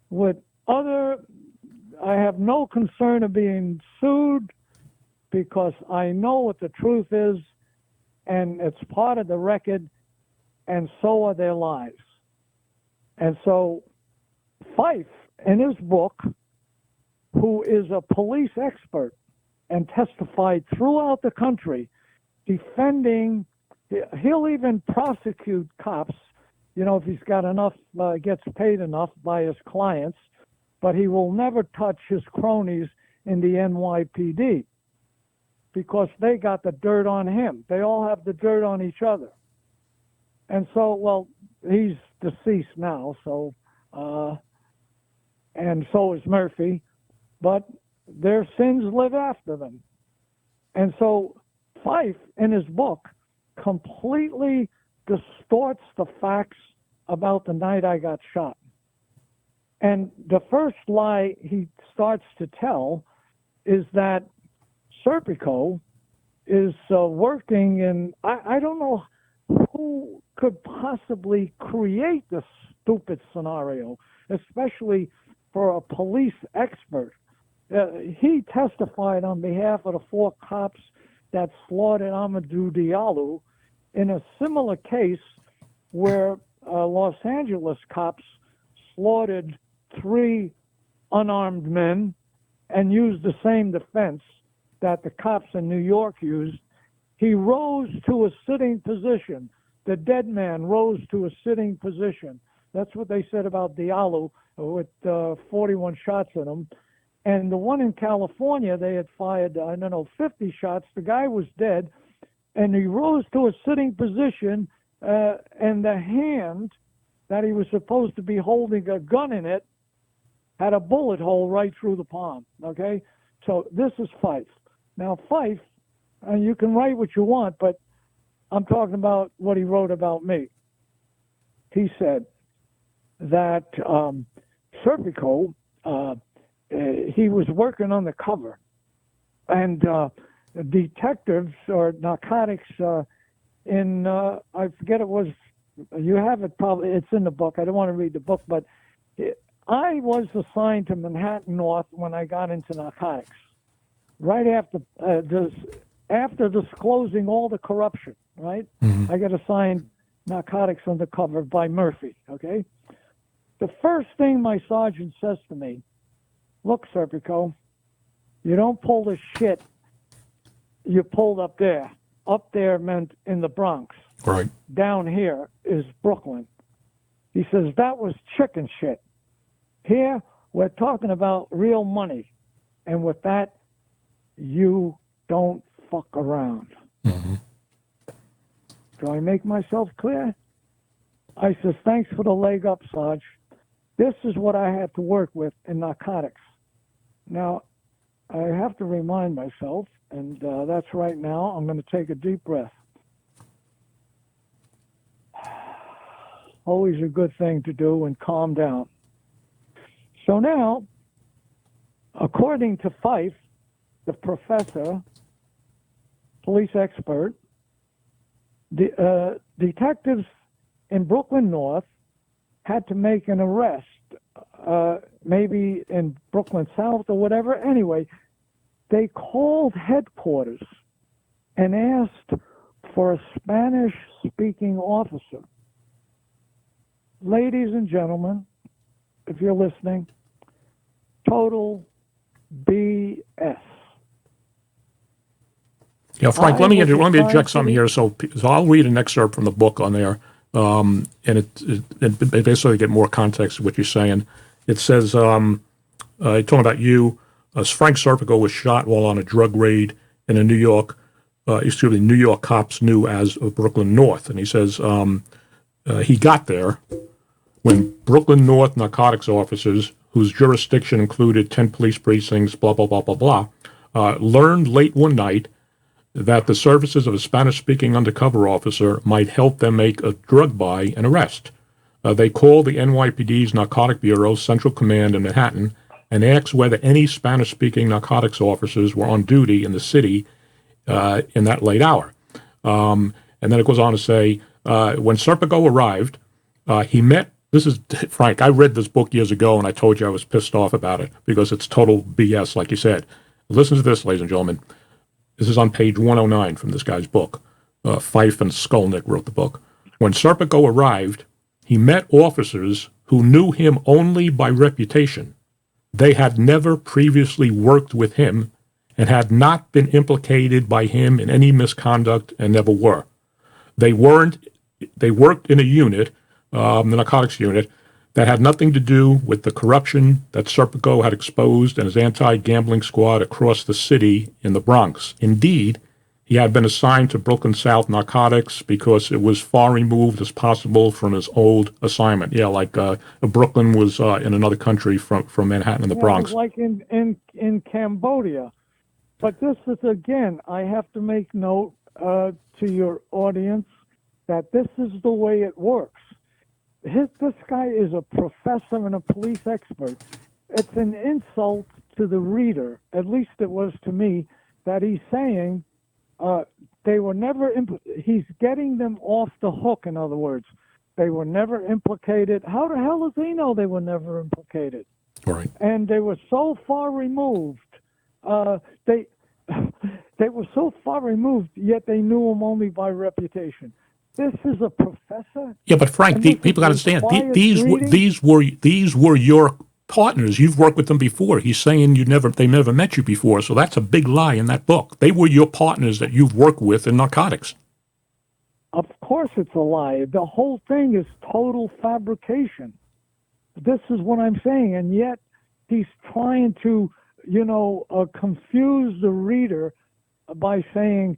with I have no concern of being sued because I know what the truth is, and it's part of the record, and so are their lives. And so Fife, in his book, who is a police expert and testified throughout the country defending, he'll even prosecute cops, if he's got enough, gets paid enough by his clients, but he will never touch his cronies in the NYPD because they got the dirt on him. They all have the dirt on each other. And so, well, he's deceased now, so, and so is Murphy, but their sins live after them. And so Fife, in his book, completely distorts the facts about the night I got shot. And the first lie he starts to tell is that Serpico is working in, I don't know who could possibly create this stupid scenario, especially for a police expert. He testified on behalf of the 4 cops that slaughtered Amadou Diallo in a similar case where Los Angeles cops slaughtered 3 unarmed men and used the same defense that the cops in New York used. He rose to a sitting position. The dead man rose to a sitting position. That's what they said about Diallo with 41 shots in him. And the one in California, they had fired, 50 shots. The guy was dead, and he rose to a sitting position, and the hand that he was supposed to be holding a gun in it had a bullet hole right through the palm, okay? So this is Fife. Now, Fife, and you can write what you want, but I'm talking about what he wrote about me. He said that Serpico, he was working undercover, and detectives or narcotics in, I forget it was, you have it probably, it's in the book. I don't want to read the book, but I was assigned to Manhattan North when I got into narcotics, right after disclosing all the corruption, right? Mm-hmm. I got assigned narcotics undercover by Murphy, okay? The first thing my sergeant says to me, look, Serpico, you don't pull the shit you pulled up there. Up there meant in the Bronx. Right. Down here is Brooklyn. He says, that was chicken shit. Here, we're talking about real money. And with that, you don't fuck around. Mm-hmm. Do I make myself clear? I says, thanks for the leg up, Sarge. This is what I had to work with in narcotics. Now, I have to remind myself, and that's right now, I'm going to take a deep breath. Always a good thing to do and calm down. So now, according to Fife, the professor, police expert, the detectives in Brooklyn North had to make an arrest, maybe in Brooklyn South or whatever. Anyway, they called headquarters and asked for a Spanish-speaking officer. Ladies and gentlemen, if you're listening, total BS. Yeah, Frank, let me inject something here. So I'll read an excerpt from the book on there, and it basically get more context of what you're saying. It says, talking about you, Frank Serpico was shot while on a drug raid in a New York cops knew as Brooklyn North. And he says he got there when Brooklyn North narcotics officers, whose jurisdiction included 10 police precincts, blah, blah, blah, blah, blah, learned late one night that the services of a Spanish-speaking undercover officer might help them make a drug buy and arrest. They called the NYPD's Narcotic Bureau Central Command in Manhattan and asked whether any Spanish-speaking narcotics officers were on duty in the city in that late hour. And then it goes on to say, when Serpico arrived, he met, this is, Frank, I read this book years ago and I told you I was pissed off about it because it's total BS, like you said. Listen to this, ladies and gentlemen. This is on page 109 from this guy's book. Fife and Skolnick wrote the book. When Serpico arrived, he met officers who knew him only by reputation. They had never previously worked with him and had not been implicated by him in any misconduct and never were. They worked in a unit, the narcotics unit, that had nothing to do with the corruption that Serpico had exposed and his anti-gambling squad across the city in the Bronx. Indeed, he had been assigned to Brooklyn South Narcotics because it was far removed as possible from his old assignment. Yeah, like Brooklyn was in another country from Manhattan in the Bronx. It was like in Cambodia. But this is, again, I have to make note to your audience that this is the way it works. This guy is a professor and a police expert. It's an insult to the reader, at least it was to me, that he's saying they were never, he's getting them off the hook, in other words. They were never implicated. How the hell does he know they were never implicated? Right. And they were so far removed. They were so far removed, yet they knew him only by reputation. This is a professor. Yeah, but Frank, people got to understand these were your partners. You've worked with them before. He's saying they never met you before. So that's a big lie in that book. They were your partners that you've worked with in narcotics. Of course, it's a lie. The whole thing is total fabrication. This is what I'm saying, and yet he's trying to, confuse the reader by saying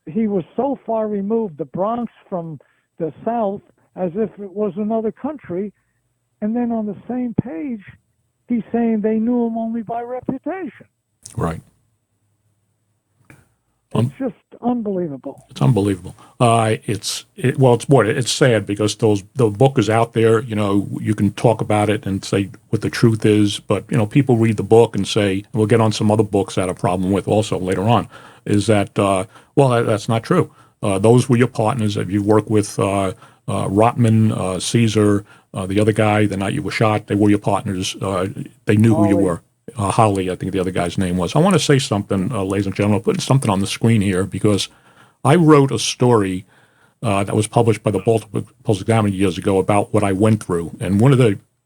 he was so far removed, the Bronx from the South, as if it was another country. And then on the same page, he's saying they knew him only by reputation. Right. It's just unbelievable. It's unbelievable. It's sad because the book is out there. You can talk about it and say what the truth is, but people read the book and say, and we'll get on some other books I had a problem with also later on, is that that's not true. Those were your partners that you worked with. Rotman, Caesar, the other guy, the night you were shot, they were your partners. They knew who you were. Holly, I think the other guy's name was. I want to say something, ladies and gentlemen, put something on the screen here because I wrote a story that was published by the Baltimore Post-Examiner years ago about what I went through. And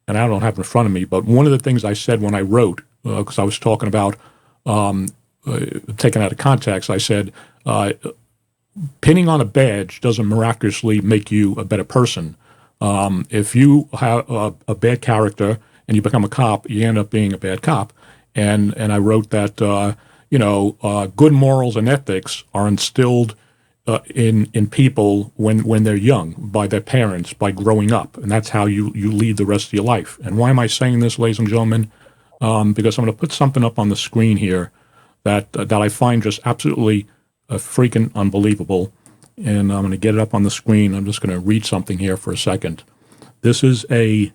and I don't have it in front of me, but one of the things I said when I wrote, because I was talking about taken out of context, I said, pinning on a badge doesn't miraculously make you a better person. If you have a bad character and you become a cop, you end up being a bad cop. And I wrote that, good morals and ethics are instilled in people when they're young, by their parents, by growing up. And that's how you lead the rest of your life. And why am I saying this, ladies and gentlemen? Because I'm going to put something up on the screen here that I find just absolutely freaking unbelievable. And I'm going to get it up on the screen. I'm just going to read something here for a second. This is a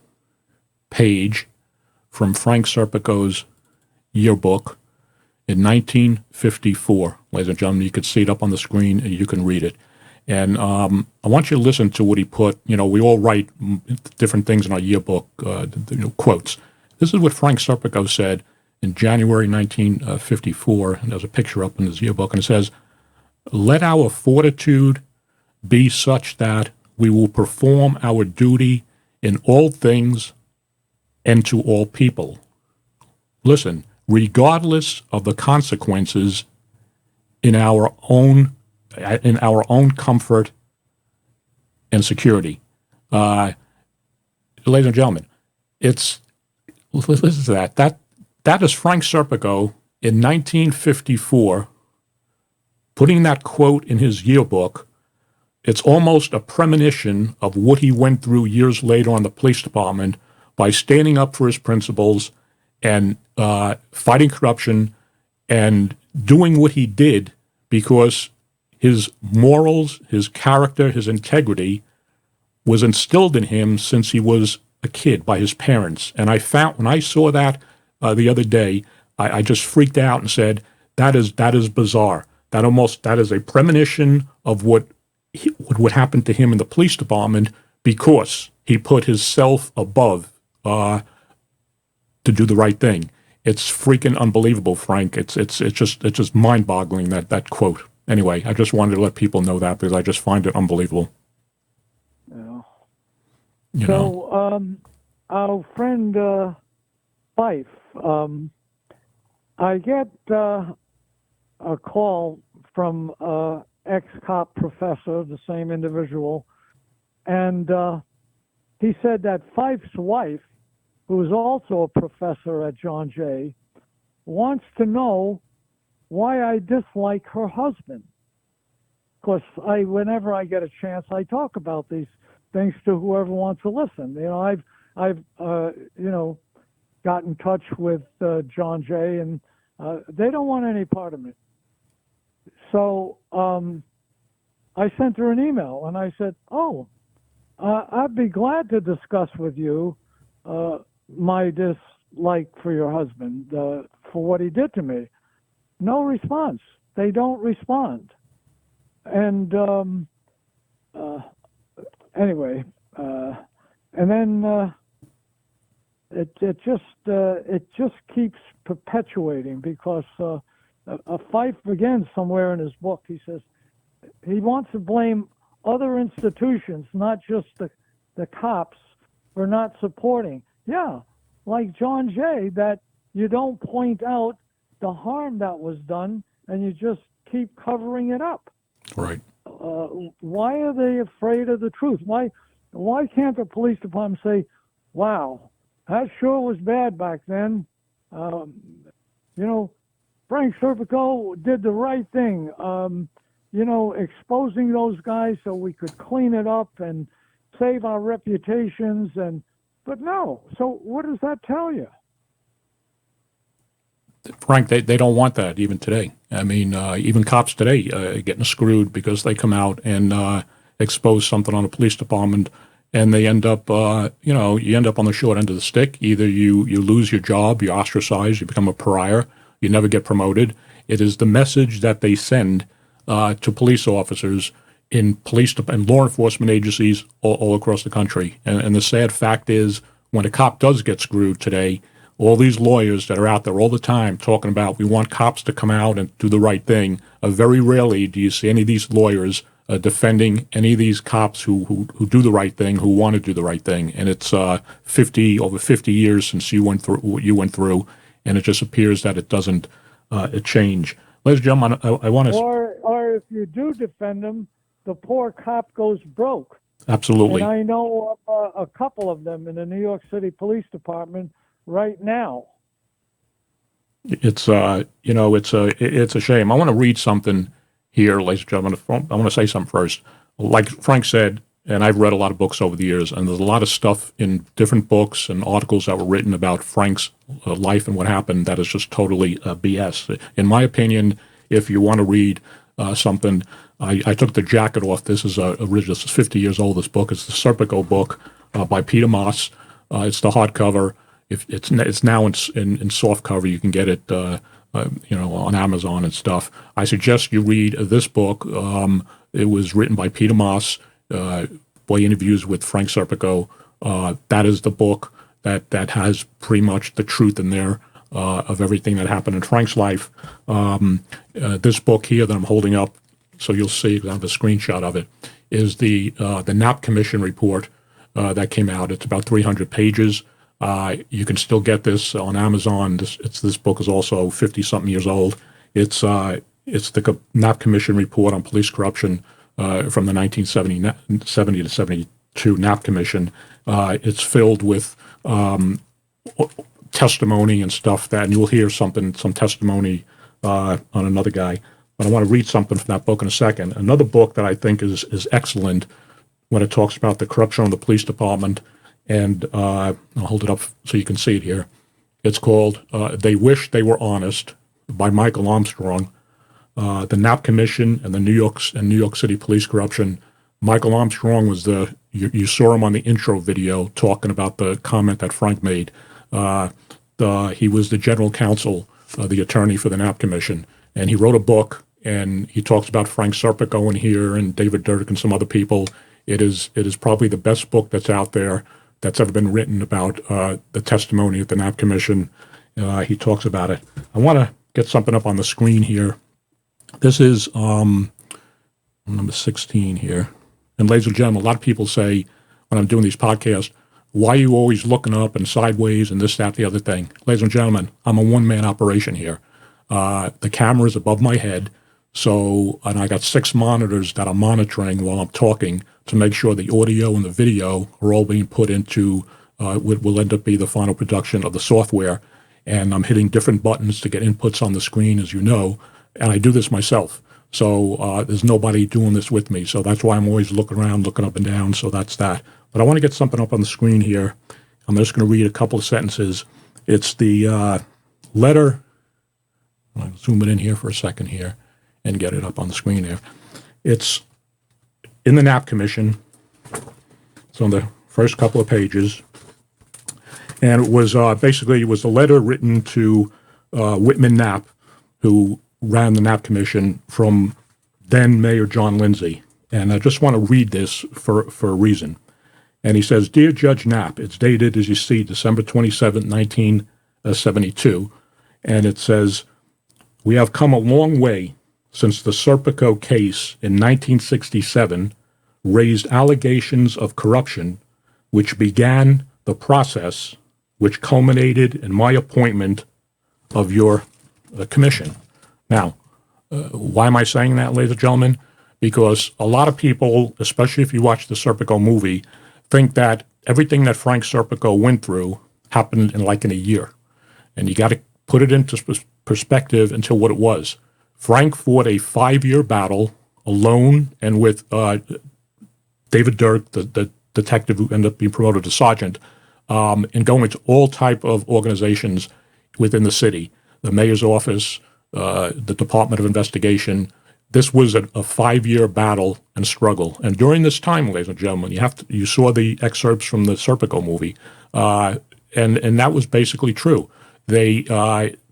page from Frank Serpico's yearbook in 1954. Ladies and gentlemen, you can see it up on the screen and you can read it. And I want you to listen to what he put. We all write different things in our yearbook, quotes. This is what Frank Serpico said in January 1954. And there's a picture up in his yearbook, and it says, "Let our fortitude be such that we will perform our duty in all things and to all people. Listen, regardless of the consequences in our own comfort and security." Ladies and gentlemen, listen to that. That is Frank Serpico in 1954 putting that quote in his yearbook. It's almost a premonition of what he went through years later on the police department by standing up for his principles and fighting corruption and doing what he did because his morals, his character, his integrity was instilled in him since he was a kid by his parents. And I found, when I saw that the other day, I just freaked out and said, that is bizarre. That is a premonition of what would happen to him in the police department because he put himself above to do the right thing. It's freaking unbelievable, Frank. It's just mind-boggling, that quote. Anyway, I just wanted to let people know that because I just find it unbelievable. Yeah. Our friend Fife, I get a call from ex-cop professor, the same individual, and he said that Fife's wife, who is also a professor at John Jay, wants to know why I dislike her husband. Of course, whenever I get a chance, I talk about these things to whoever wants to listen. I've got in touch with John Jay, and they don't want any part of it. So I sent her an email, and I said, I'd be glad to discuss with you my dislike for your husband, for what he did to me. No response. They don't respond. And anyway, and then it just keeps perpetuating because Fife begins somewhere in his book. He says he wants to blame other institutions, not just the cops, for not supporting. Yeah, like John Jay, that you don't point out the harm that was done and you just keep covering it up. Right. Why are they afraid of the truth? Why can't the police department say, wow, that sure was bad back then. Frank Serpico did the right thing, exposing those guys so we could clean it up and save our reputations. But no. So what does that tell you? Frank, they don't want that even today. I mean, even cops today getting screwed because they come out and expose something on a police department, and they end up, you end up on the short end of the stick. Either you lose your job, you're ostracized, you become a pariah, you never get promoted. It is the message that they send to police officers in police and law enforcement agencies all across the country. And the sad fact is, when a cop does get screwed today, all these lawyers that are out there all the time talking about we want cops to come out and do the right thing, very rarely do you see any of these lawyers defending any of these cops who do the right thing, who want to do the right thing. And it's over 50 years since you went through what you went through, and it just appears that it doesn't change. Ladies and gentlemen, I want to... Or if you do defend them, the poor cop goes broke. Absolutely. And I know of a couple of them in the New York City Police Department right now. It's it's a shame. I want to read something here, ladies and gentlemen. I want to say something first. Like Frank said, and I've read a lot of books over the years, and there's a lot of stuff in different books and articles that were written about Frank's life and what happened that is just totally BS. In my opinion, if you want to read something, I took the jacket off. This is this is 50 years old. This book is the Serpico book by Peter Moss. It's the hardcover. It's now in soft cover. You can get it on Amazon and stuff. I suggest you read this book. It was written by Peter Moss, by interviews with Frank Serpico. That is the book that has pretty much the truth in there of everything that happened in Frank's life. This book here that I'm holding up, so you'll see, I have a screenshot of it, is the Knapp Commission report that came out. It's about 300 pages. You can still get this on Amazon. This book is also 50-something years old. It's the Knapp Commission report on police corruption from the 1970 to 72 Knapp Commission. It's filled with testimony and stuff and you'll hear some testimony on another guy. But I want to read something from that book in a second. Another book that I think is excellent when it talks about the corruption of the police department. And I'll hold it up so you can see it here. It's called They Wish They Were Honest by Michael Armstrong. the Knapp Commission and the New York City police corruption. Michael Armstrong was you saw him on the intro video talking about the comment that Frank made. He was the general counsel, the attorney for the Knapp Commission, and he wrote a book, and he talks about Frank Serpico in here and David Durk and some other people. It is probably the best book that's out there that's ever been written about the testimony at the Knapp Commission. He talks about it. I want to get something up on the screen here. This is number 16 here. And ladies and gentlemen, a lot of people say when I'm doing these podcasts, why are you always looking up and sideways and this, that, the other thing? Ladies and gentlemen, I'm a one-man operation here. The camera is above my head, and I got 6 monitors that I'm monitoring while I'm talking to make sure the audio and the video are all being put into what will end up be the final production of the software. And I'm hitting different buttons to get inputs on the screen, as you know, and I do this myself. So there's nobody doing this with me. So that's why I'm always looking around, looking up and down. So that's that. But I want to get something up on the screen here. I'm just going to read a couple of sentences. It's the letter. I'll zoom it in here for a second here and get it up on the screen here. It's in the Knapp Commission. It's on the first couple of pages. And it was basically it was a letter written to Whitman Knapp, who ran the Knapp Commission, from then Mayor John Lindsay. And I just want to read this for a reason. And he says, "Dear Judge Knapp," it's dated, as you see, December 27, 1972. And it says, "We have come a long way since the Serpico case in 1967 raised allegations of corruption, which began the process which culminated in my appointment of your commission." Now, why am I saying that, ladies and gentlemen? Because a lot of people, especially if you watch the Serpico movie, think that everything that Frank Serpico went through happened in a year. And you got to put it into perspective into what it was. Frank fought a 5-year battle alone and with David Durk, the detective who ended up being promoted to sergeant, and going into all type of organizations within the city, the mayor's office, the Department of Investigation. This was a 5-year battle and struggle. And during this time, ladies and gentlemen, you saw the excerpts from the Serpico movie, and that was basically true.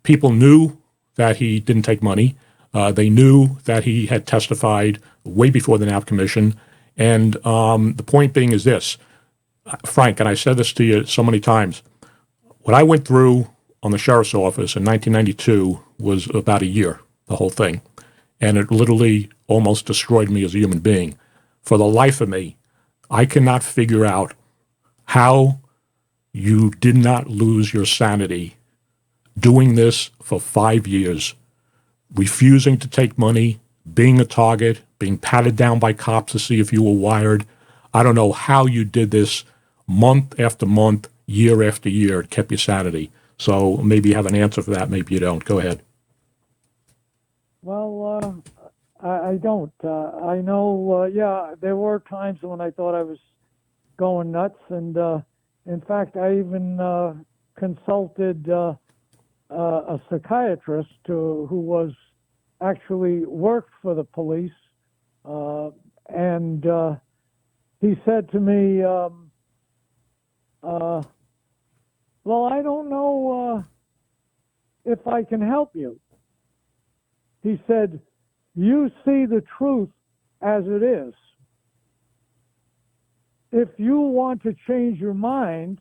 People knew that he didn't take money. They knew that he had testified way before the Knapp Commission. And the point being is this, Frank, and I said this to you so many times, what I went through on the sheriff's office in 1992 was about a year, the whole thing. And it literally almost destroyed me as a human being. For the life of me, I cannot figure out how you did not lose your sanity doing this for 5 years, refusing to take money, being a target, being patted down by cops to see if you were wired. I don't know how you did this month after month, year after year. It kept your sanity. So maybe you have an answer for that. Maybe you don't. Go ahead. Well, I don't. I know, there were times when I thought I was going nuts. And in fact, I even consulted a psychiatrist who was actually worked for the police. And he said to me, well, I don't know if I can help you. He said, you see the truth as it is. If you want to change your mind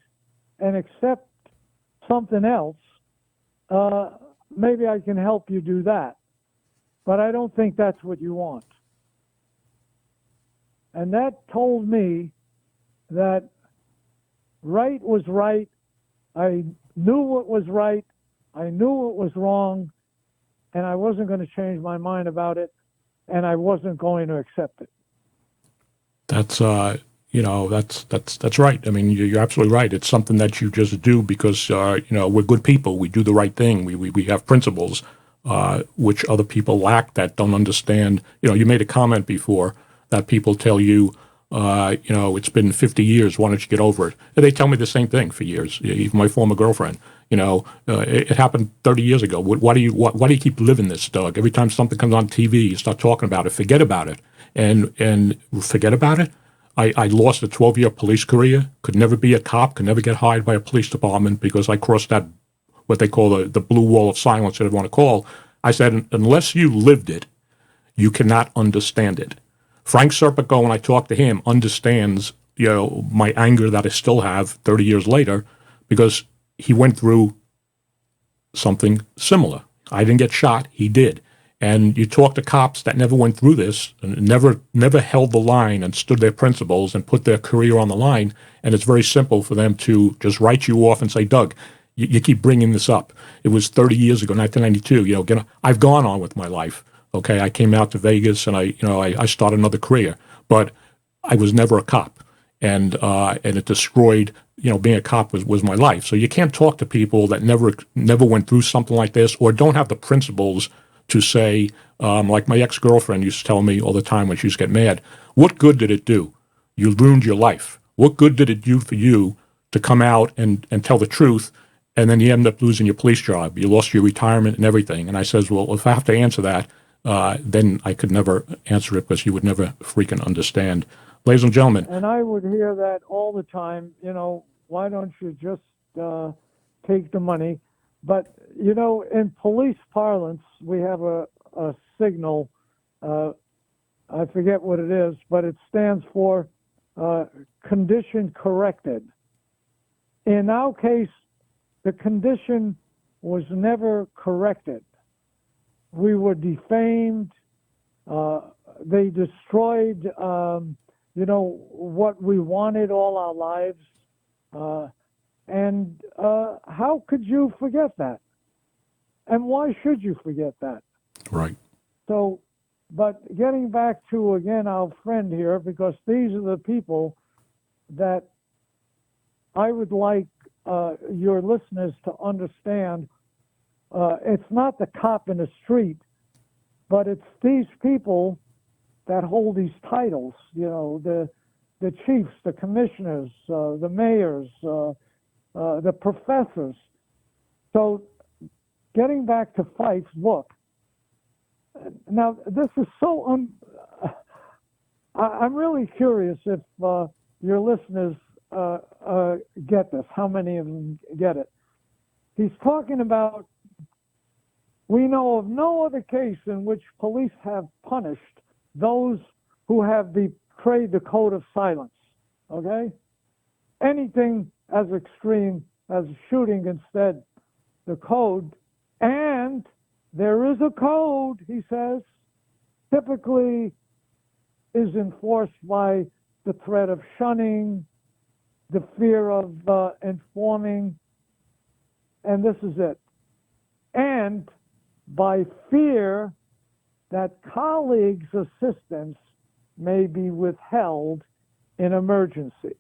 and accept something else, maybe I can help you do that. But I don't think that's what you want. And that told me that right was right. I knew what was right. I knew what was wrong. And I wasn't going to change my mind about it. And I wasn't going to accept it. That's, that's right. I mean, you're absolutely right. It's something that you just do because, we're good people. We do the right thing. We have principles, which other people lack that don't understand. You made a comment before that people tell you, it's been 50 years. Why don't you get over it? And they tell me the same thing for years. Even my former girlfriend, it happened 30 years ago. Why do you keep living this, Doug? Every time something comes on TV, you start talking about it. Forget about it. And forget about it. I lost a 12-year police career, could never be a cop, could never get hired by a police department because I crossed that, what they call the blue wall of silence, that I want to call. I said, unless you lived it, you cannot understand it. Frank Serpico, when I talk to him, understands, my anger that I still have 30 years later because he went through something similar. I didn't get shot, he did. And you talk to cops that never went through this, and never held the line and stood their principles and put their career on the line, and it's very simple for them to just write you off and say, Doug, you keep bringing this up. It was 30 years ago, 1992. I've gone on with my life. Okay, I came out to Vegas and I started another career, but I was never a cop, and it destroyed. Being a cop was my life. So you can't talk to people that never went through something like this or don't have the principles to say, like my ex-girlfriend used to tell me all the time when she used to get mad, what good did it do? You ruined your life. What good did it do for you to come out and tell the truth, and then you end up losing your police job? You lost your retirement and everything. And I says, well, if I have to answer that, then I could never answer it because you would never freaking understand. Ladies and gentlemen. And I would hear that all the time, why don't you just take the money? But, in police parlance, we have a signal, I forget what it is, but it stands for condition corrected. In our case, the condition was never corrected. We were defamed. They destroyed, what we wanted all our lives. And how could you forget that? And why should you forget that? Right. So, but getting back to, again, our friend here, because these are the people that I would like your listeners to understand. It's not the cop in the street, but it's these people that hold these titles, the chiefs, the commissioners, the mayors, the professors. So getting back to Fife's book, now this is so, I'm really curious if your listeners get this, how many of them get it. He's talking about, we know of no other case in which police have punished those who have betrayed the code of silence, okay? Anything as extreme as shooting instead the code, and there is a code, he says, typically is enforced by the threat of shunning, the fear of informing, and this is it, and by fear that colleagues' assistance may be withheld in emergencies.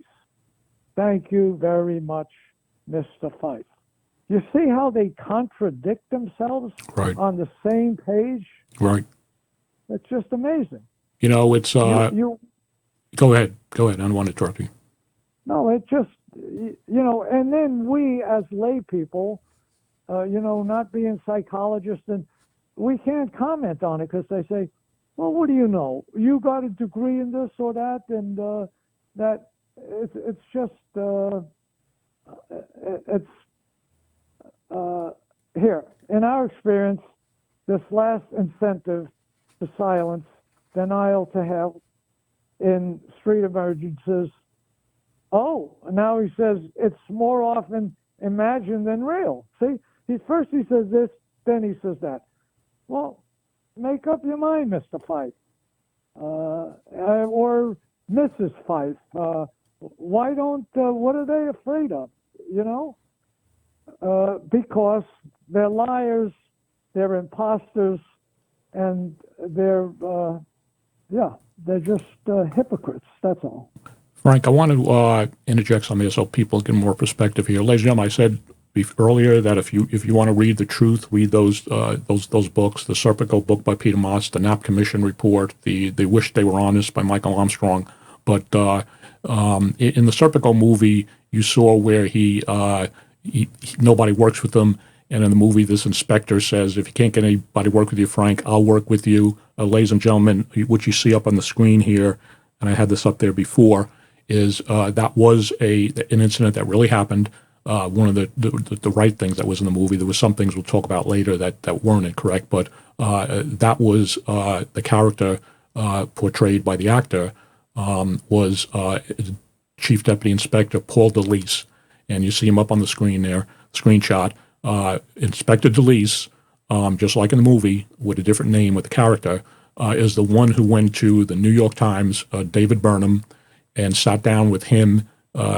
Thank you very much, Mr. Fife. You see how they contradict themselves on the same page? Right. It's just amazing. It's... Go ahead. I don't want to interrupt you. No, it just, and then we as lay people, not being psychologists, and we can't comment on it because they say, well, what do you know? You got a degree in this or that, and that it's just, here. In our experience, this last incentive to silence, denial to help in street emergencies, now he says it's more often imagined than real. See, first he says this, then he says that. Well, make up your mind, Mr. Fife, or Mrs. Fife. Why don't, what are they afraid of, because they're liars, they're imposters, and they're just hypocrites, that's all. Frank, I want to interject something here so people get more perspective here. Ladies and gentlemen, I said earlier that if you want to read the truth, read those books, the Serpico book by Peter Moss, the Knapp Commission report, the Wish They Were Honest by Michael Armstrong. But in the Serpico movie, you saw where he nobody works with him. And in the movie, this inspector says, if you can't get anybody to work with you, Frank, I'll work with you. Ladies and gentlemen, what you see up on the screen here, and I had this up there before, is that was an incident that really happened. One of the right things that was in the movie. There was some things we'll talk about later that weren't incorrect, but that was the character portrayed by the actor was Chief Deputy Inspector Paul Delise. And you see him up on the screen there, screenshot. Inspector Delise, just like in the movie, with a different name with the character, is the one who went to the New York Times, David Burnham, and sat down with him,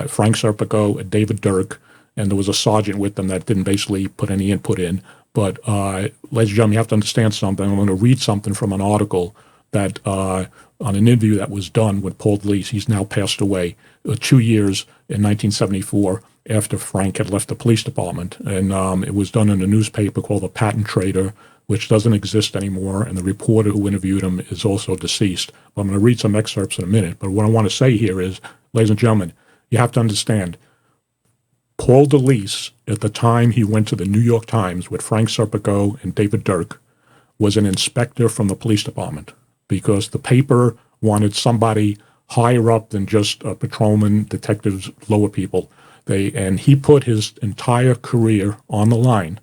Frank Serpico, and David Durk, and there was a sergeant with them that didn't basically put any input in. But, ladies and gentlemen, you have to understand something. I'm going to read something from an article that on an interview that was done with Paul Delise. He's now passed away 2 years in 1974 after Frank had left the police department. And it was done in a newspaper called The Patent Trader, which doesn't exist anymore, and the reporter who interviewed him is also deceased. But I'm going to read some excerpts in a minute. But what I want to say here is, ladies and gentlemen, you have to understand, Paul Delise, at the time he went to the New York Times with Frank Serpico and David Durk, was an inspector from the police department because the paper wanted somebody higher up than just patrolmen, detectives, lower people. And he put his entire career on the line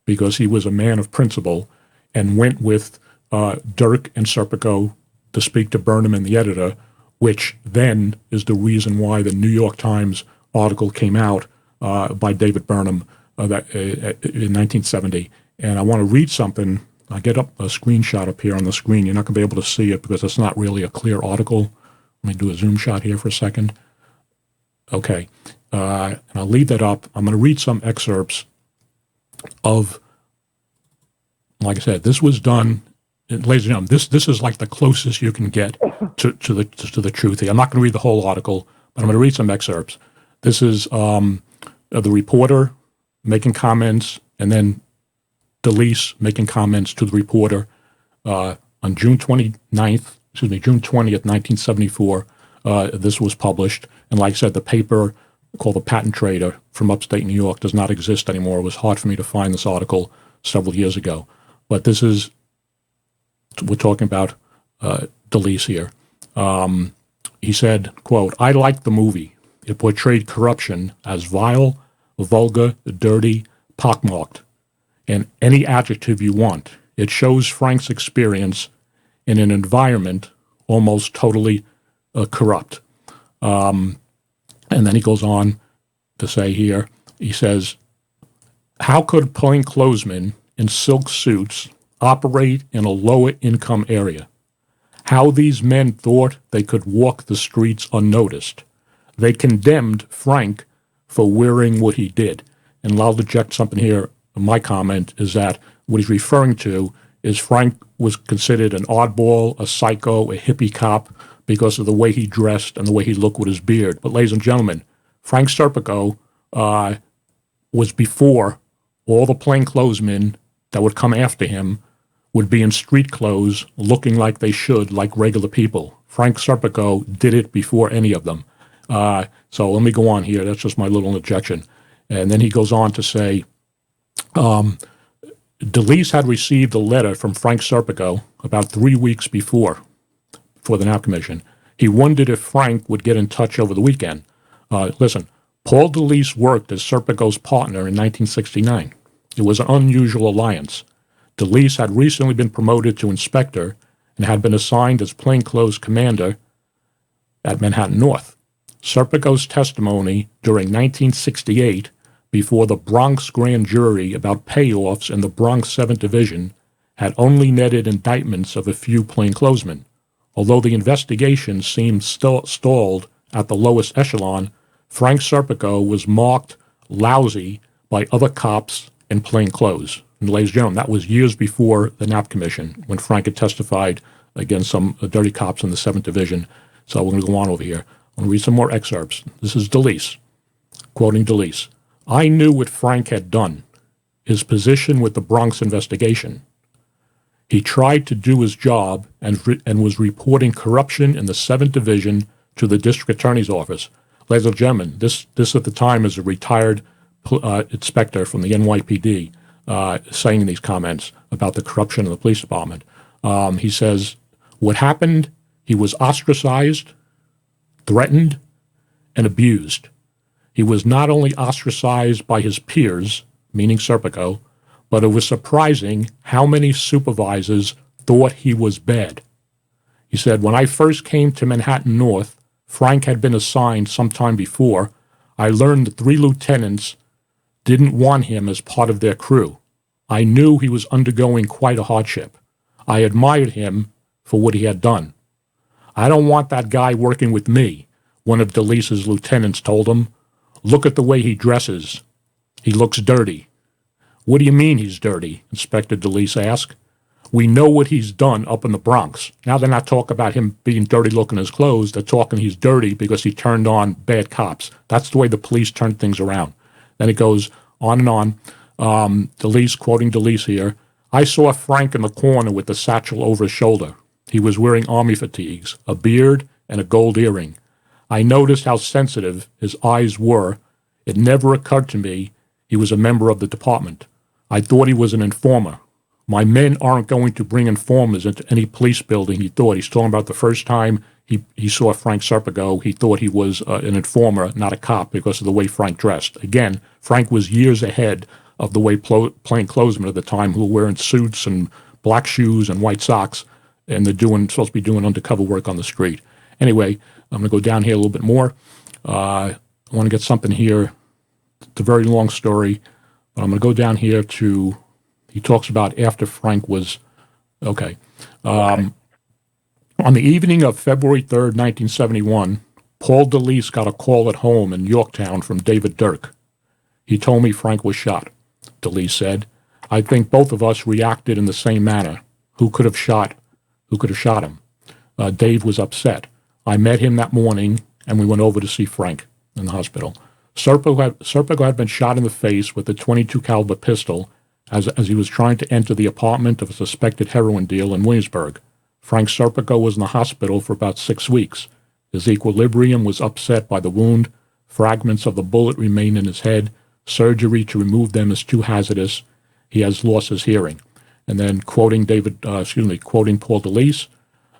because he was a man of principle and went with Durk and Serpico to speak to Burnham and the editor, which then is the reason why the New York Times article came out by David Burnham in 1970. And I want to read something. I get up a screenshot up here on the screen. You're not going to be able to see it because it's not really a clear article. Let me do a zoom shot here for a second. Okay. And I'll leave that up. I'm going to read some excerpts of, like I said, this was done, ladies and gentlemen, this is like the closest you can get to the truth here. I'm not going to read the whole article, but I'm going to read some excerpts. This is the reporter making comments, and then Delise making comments to the reporter on June 20th, 1974. This was published, and like I said, the paper called The Patent Trader from upstate New York does not exist anymore. It was hard for me to find this article several years ago. But this is, we're talking about Delise here. He said, quote, "I liked the movie. It portrayed corruption as vile, vulgar, dirty, pockmarked, and any adjective you want. It shows Frank's experience in an environment almost totally corrupt." And then he goes on to say here, he says, "How could plainclothesmen in silk suits operate in a lower income area? How these men thought they could walk the streets unnoticed. They condemned Frank for wearing what he did." And I'll interject something here. My comment is that what he's referring to is Frank was considered an oddball, a psycho, a hippie cop because of the way he dressed and the way he looked with his beard. But ladies and gentlemen, Frank Serpico was before all the plainclothesmen that would come after him would be in street clothes looking like they should, like regular people. Frank Serpico did it before any of them. So let me go on here. That's just my little interjection. And then he goes on to say, Delise had received a letter from Frank Serpico about 3 weeks before for the Knapp Commission. He wondered if Frank would get in touch over the weekend. Listen, Paul Delise worked as Serpico's partner in 1969. It was an unusual alliance. Delise had recently been promoted to inspector and had been assigned as plainclothes commander at Manhattan North. Serpico's testimony during 1968 before the Bronx grand jury about payoffs in the Bronx 7th Division had only netted indictments of a few plainclothesmen. Although the investigation seemed stalled at the lowest echelon, Frank Serpico was marked lousy by other cops in plain clothes. And ladies and gentlemen, that was years before the Knapp Commission, when Frank had testified against some dirty cops in the 7th Division. So we're going to go on over here. I'm going to read some more excerpts. This is Delise, quoting Delise. "I knew what Frank had done, his position with the Bronx investigation. He tried to do his job and was reporting corruption in the 7th Division to the district attorney's office. Ladies and gentlemen, this at the time is a retired inspector from the NYPD saying these comments about the corruption of the police department. He says, what happened, he was ostracized, threatened, and abused. He was not only ostracized by his peers, meaning Serpico, but it was surprising how many supervisors thought he was bad. He said, when I first came to Manhattan North, Frank had been assigned sometime before. I learned the 3 lieutenants didn't want him as part of their crew. I knew he was undergoing quite a hardship. I admired him for what he had done. I don't want that guy working with me, one of Delise's lieutenants told him. Look at the way he dresses. He looks dirty. What do you mean he's dirty? Inspector Delise asked. We know what he's done up in the Bronx. Now they're not talking about him being dirty looking in his clothes. They're talking he's dirty because he turned on bad cops. That's the way the police turn things around. Then it goes on and on. Delise, quoting Delise here, I saw Frank in the corner with the satchel over his shoulder. He was wearing army fatigues, a beard, and a gold earring. I noticed how sensitive his eyes were. It never occurred to me he was a member of the department. I thought he was an informer. My men aren't going to bring informers into any police building, he thought. He's talking about the first time he saw Frank Serpico. He thought he was an informer, not a cop, because of the way Frank dressed. Again, Frank was years ahead of the way plainclothesmen at the time who were wearing suits and black shoes and white socks, and they're supposed to be doing undercover work on the street. Anyway, I'm going to go down here a little bit more. I want to get something here. It's a very long story, but I'm going to go down here to, he talks about after Frank was, okay. On the evening of February 3rd, 1971, Paul Delise got a call at home in Yorktown from David Durk. He told me Frank was shot, Delise said. I think both of us reacted in the same manner. Who could have shot him? Dave was upset. I met him that morning, and we went over to see Frank in the hospital. Serpico had been shot in the face with a .22 caliber pistol as he was trying to enter the apartment of a suspected heroin deal in Williamsburg. Frank Serpico was in the hospital for about 6 weeks. His equilibrium was upset by the wound. Fragments of the bullet remain in his head. Surgery to remove them is too hazardous. He has lost his hearing. And then quoting Paul Delise,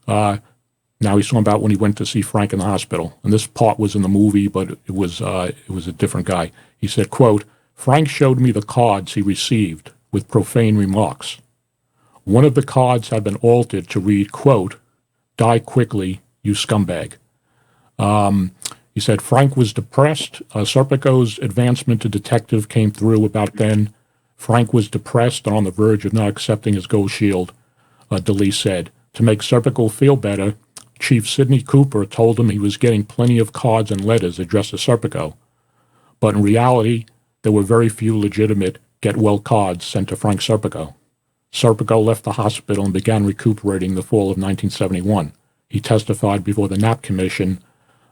now he's talking about when he went to see Frank in the hospital. And this part was in the movie, but it was a different guy. He said, quote, Frank showed me the cards he received with profane remarks. One of the cards had been altered to read, quote, die quickly, you scumbag. He said Frank was depressed. Serpico's advancement to detective came through about then. Frank was depressed and on the verge of not accepting his gold shield, Delise said. To make Serpico feel better, Chief Sidney Cooper told him he was getting plenty of cards and letters addressed to Serpico. But in reality, there were very few legitimate get-well cards sent to Frank Serpico. Serpico left the hospital and began recuperating the fall of 1971. He testified before the Knapp Commission,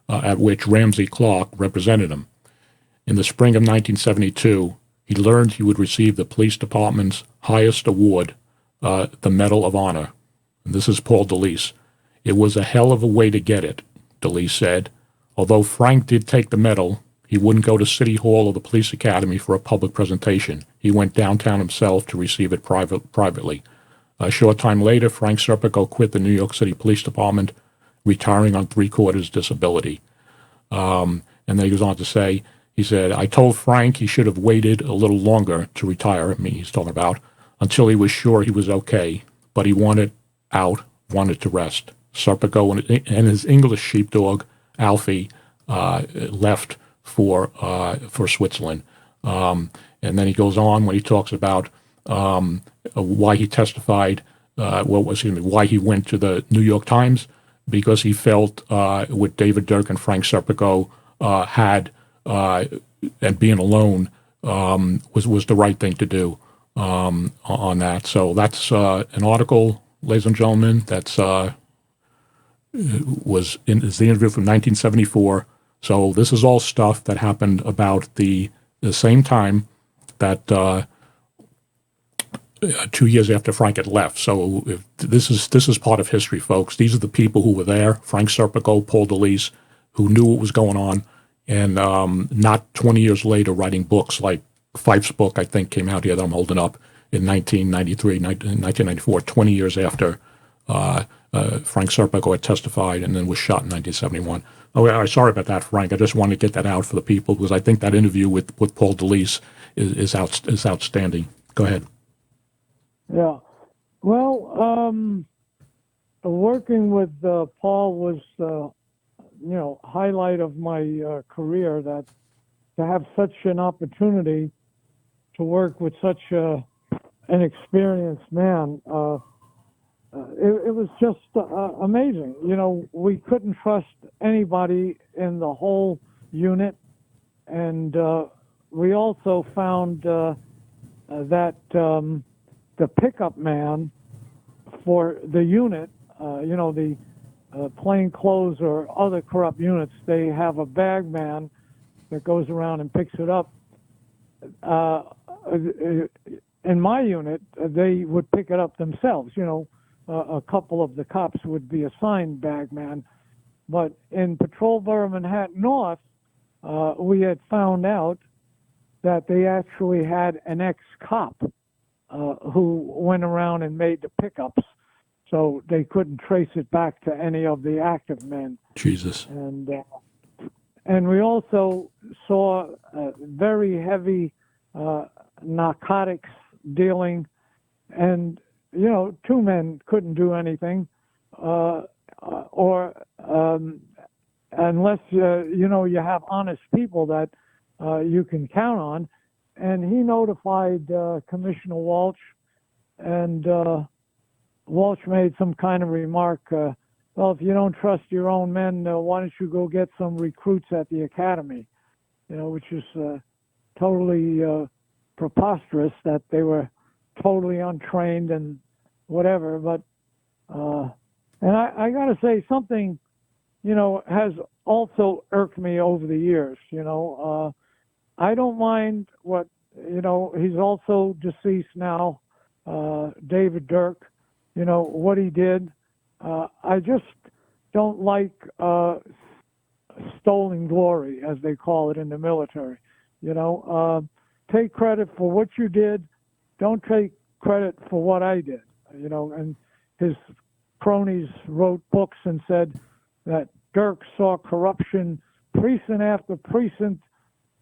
at which Ramsey Clark represented him. In the spring of 1972, he learned he would receive the police department's highest award, the Medal of Honor. And this is Paul Delise. It was a hell of a way to get it, Delise said. Although Frank did take the medal, he wouldn't go to City Hall or the Police Academy for a public presentation. He went downtown himself to receive it privately. A short time later, Frank Serpico quit the New York City Police Department, retiring on 3/4 disability. And then he goes on to say, he said, I told Frank he should have waited a little longer to retire, he's talking about, until he was sure he was okay, but he wanted to rest. Serpico and his English sheepdog, Alfie, left for Switzerland. And then he goes on when he talks about why he testified, why he went to the New York Times, because he felt what David Durk and Frank Serpico had, and being alone was the right thing to do on that. So that's an article, ladies and gentlemen, is the interview from 1974. So this is all stuff that happened about the same time that 2 years after Frank had left. So this is part of history, folks. These are the people who were there: Frank Serpico, Paul Delise, who knew what was going on, and not 20 years later writing books like Fife's book, I think, came out here that I'm holding up in 1994, 20 years after Frank Serpico had testified and then was shot in 1971. Oh, sorry about that, Frank. I just wanted to get that out for the people because I think that interview with Paul Delise is outstanding. Go ahead. Yeah. Well, working with Paul was, highlight of my career. That to have such an opportunity to work with such an experienced man, it was just amazing. We couldn't trust anybody in the whole unit, and we also found that the pickup man for the unit, the plainclothes or other corrupt units, they have a bag man that goes around and picks it up. In my unit, they would pick it up themselves. A couple of the cops would be assigned bag man. But in Patrol Borough Manhattan North, we had found out that they actually had an ex-cop who went around and made the pickups, so they couldn't trace it back to any of the active men. Jesus. And we also saw very heavy narcotics dealing, and two men couldn't do anything, unless you have honest people that you can count on. And he notified Commissioner Walsh, and Walsh made some kind of remark, well, if you don't trust your own men, why don't you go get some recruits at the academy? Which is totally preposterous that they were totally untrained and whatever. But and I got to say something, has also irked me over the years. I don't mind what, he's also deceased now, David Durk, what he did. I just don't like stolen glory, as they call it in the military. Take credit for what you did. Don't take credit for what I did. And his cronies wrote books and said that Durk saw corruption precinct after precinct.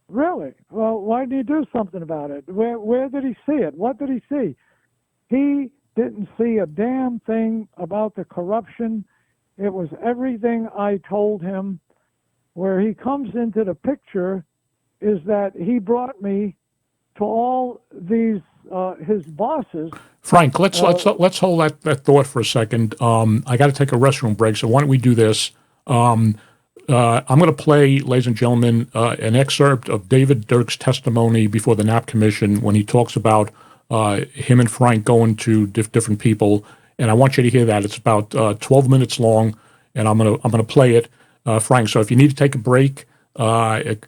Really? Well, why didn't he do something about it? Where did he see it? What did he see? He didn't see a damn thing about the corruption. It was everything I told him. Where he comes into the picture is that he brought me to all these his bosses. Frank, let's hold that thought for a second. I got to take a restroom break, so why don't we do this? I'm going to play, ladies and gentlemen, an excerpt of David Durk's testimony before the Knapp Commission when he talks about him and Frank going to different people, and I want you to hear that. It's about 12 minutes long, and I'm gonna play it, Frank. So if you need to take a break, come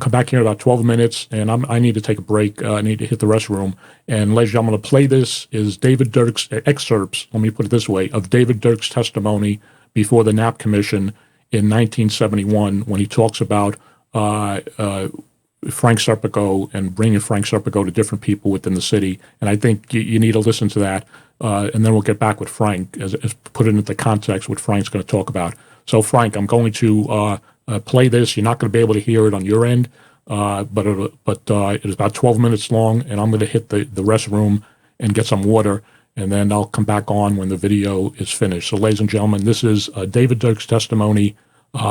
back here in about 12 minutes, and I need to take a break. I need to hit the restroom. And ladies and gentlemen, I'm going to play this is David Durk's excerpts, let me put it this way, of David Durk's testimony before the Knapp Commission in 1971 when he talks about Frank Serpico and bringing Frank Serpico to different people within the city. And I think you need to listen to that, and then we'll get back with Frank, as put it into context what Frank's going to talk about. So, Frank, I'm going to play this. You're not going to be able to hear it on your end, but it is about 12 minutes long, and I'm going to hit the restroom and get some water, and then I'll come back on when the video is finished. So, ladies and gentlemen, this is David Durk's testimony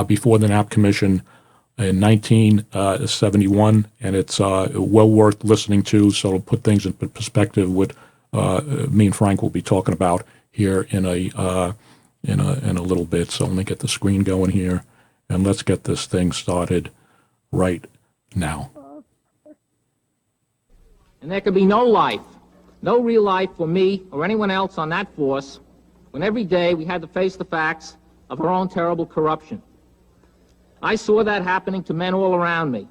before the Knapp Commission in 1971, and it's well worth listening to, so it'll put things in perspective what me and Frank will be talking about here in a little bit. So let me get the screen going here, and let's get this thing started right now. And there could be no life, no real life for me or anyone else on that force when every day we had to face the facts of our own terrible corruption. I saw that happening to men all around me,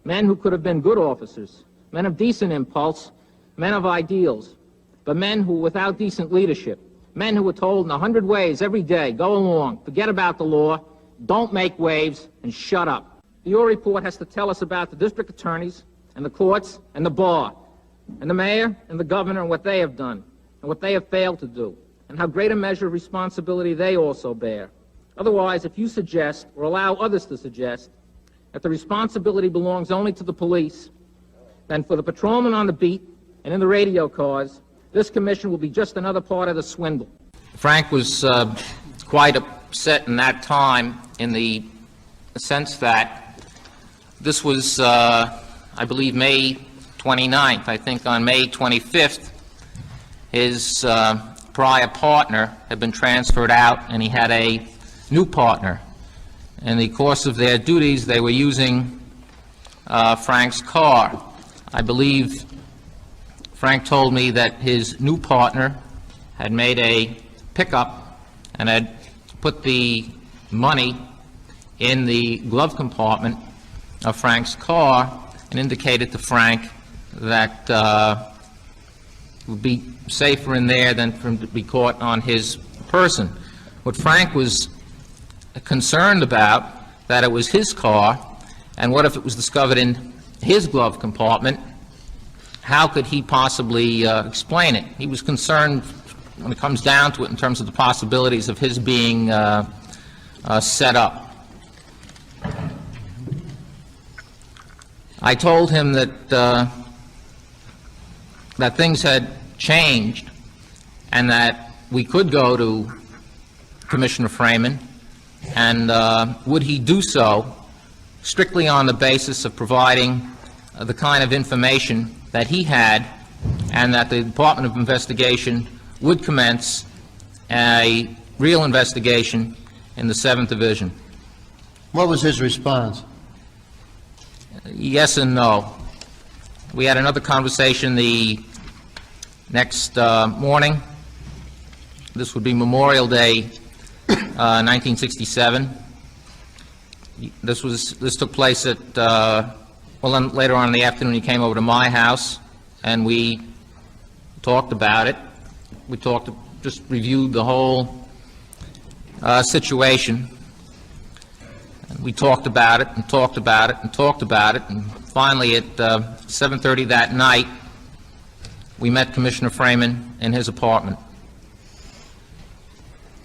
men who could have been good officers, men of decent impulse, men of ideals, but men who were without decent leadership, men who were told in 100 ways every day, go along, forget about the law, don't make waves and shut up. Your report has to tell us about the district attorneys and the courts and the bar and the mayor and the governor and what they have done and what they have failed to do and how great a measure of responsibility they also bear. Otherwise, if you suggest or allow others to suggest that the responsibility belongs only to the police, then for the patrolmen on the beat and in the radio cars, this commission will be just another part of the swindle. Frank was quite upset in that time in the sense that this was, I believe, May 29th. I think on May 25th, his prior partner had been transferred out and he had a new partner. In the course of their duties, they were using Frank's car. I believe Frank told me that his new partner had made a pickup and had put the money in the glove compartment of Frank's car and indicated to Frank that it would be safer in there than for him to be caught on his person. What Frank was concerned about, that it was his car, and what if it was discovered in his glove compartment? How could he possibly explain it? He was concerned, when it comes down to it, in terms of the possibilities of his being set up. I told him that that things had changed and that we could go to Commissioner Freeman, and would he do so strictly on the basis of providing the kind of information that he had, and that the Department of Investigation would commence a real investigation in the 7th Division. What was his response? Yes and no. We had another conversation the next morning. This would be Memorial Day, 1967. This took place at well, then later on in the afternoon he came over to my house and we talked about it. We just reviewed the whole situation. And we talked about it and talked about it and talked about it, and finally at 7:30 that night we met Commissioner Freeman in his apartment.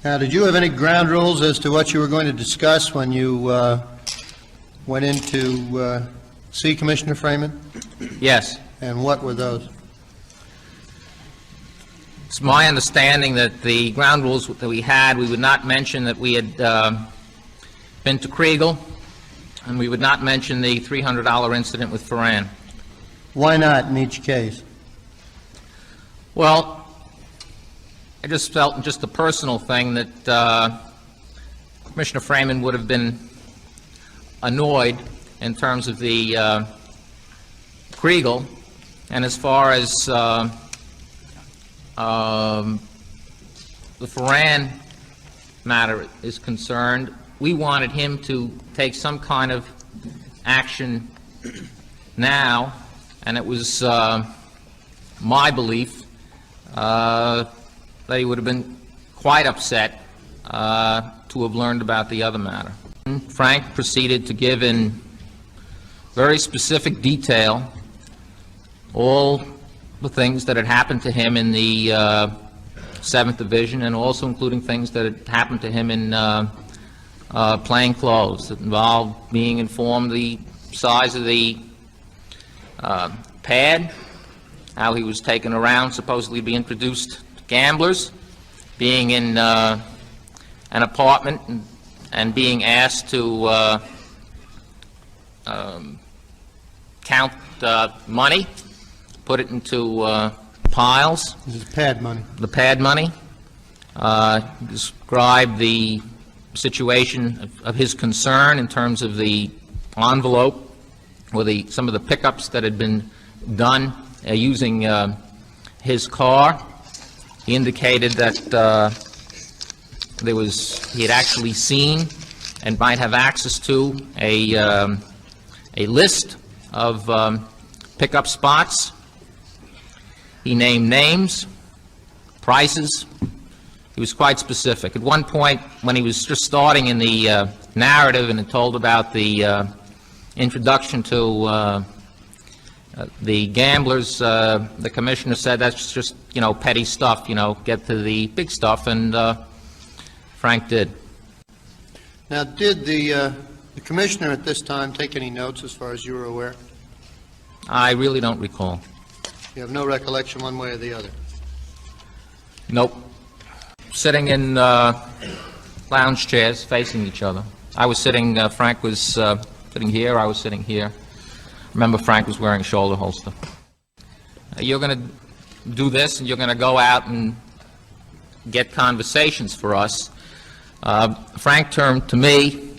Now, did you have any ground rules as to what you were going to discuss when you went in to see Commissioner Freeman? Yes. And what were those? It's my understanding that the ground rules that we had, we would not mention that we had been to Kriegel, and we would not mention the $300 incident with Ferran. Why not in each case? Well, I just felt, just a personal thing, that Commissioner Freeman would have been annoyed in terms of the Kriegel, and as far as the Ferran matter is concerned, we wanted him to take some kind of action now, and it was my belief that he would have been quite upset to have learned about the other matter. Frank proceeded to give in very specific detail all the things that had happened to him in the 7th Division, and also including things that had happened to him in plain clothes that involved being informed the size of the pad, how he was taken around, supposedly to be introduced to gamblers, being in an apartment and being asked to count money, put it into piles. This is pad money. The pad money. Described the situation of his concern in terms of the envelope or some of the pickups that had been done using his car. He indicated that he had actually seen and might have access to a list of pickup spots. He named names, prices, He was quite specific. At one point, when he was just starting in the narrative and had told about the introduction to the gamblers, the commissioner said, that's just, petty stuff, get to the big stuff, and Frank did. Now, did the commissioner at this time take any notes as far as you were aware? I really don't recall. You have no recollection one way or the other? Nope. Sitting in lounge chairs facing each other. I was sitting, Frank was sitting here, I was sitting here. Remember, Frank was wearing a shoulder holster. You're going to do this, and you're going to go out and get conversations for us. Frank turned to me,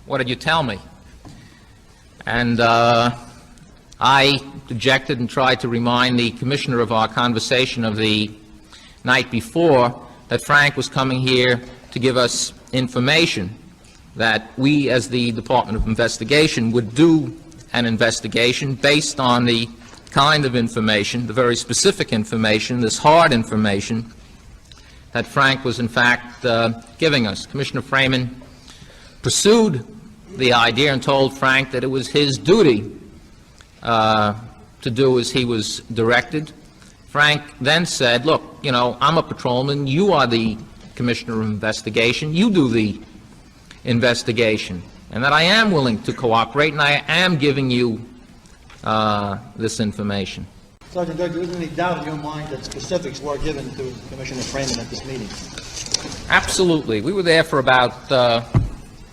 what did you tell me? And I objected and tried to remind the commissioner of our conversation of the night before that Frank was coming here to give us information, that we as the Department of Investigation would do an investigation based on the kind of information, the very specific information, this hard information that Frank was in fact giving us. Commissioner Freeman pursued the idea and told Frank that it was his duty to do as he was directed. Frank then said, look, I'm a patrolman, you are the Commissioner of Investigation, you do the investigation, and that I am willing to cooperate, and I am giving you this information. Sergeant Durk, there isn't any doubt in your mind that specifics were given to Commissioner Freeman at this meeting? Absolutely. We were there for about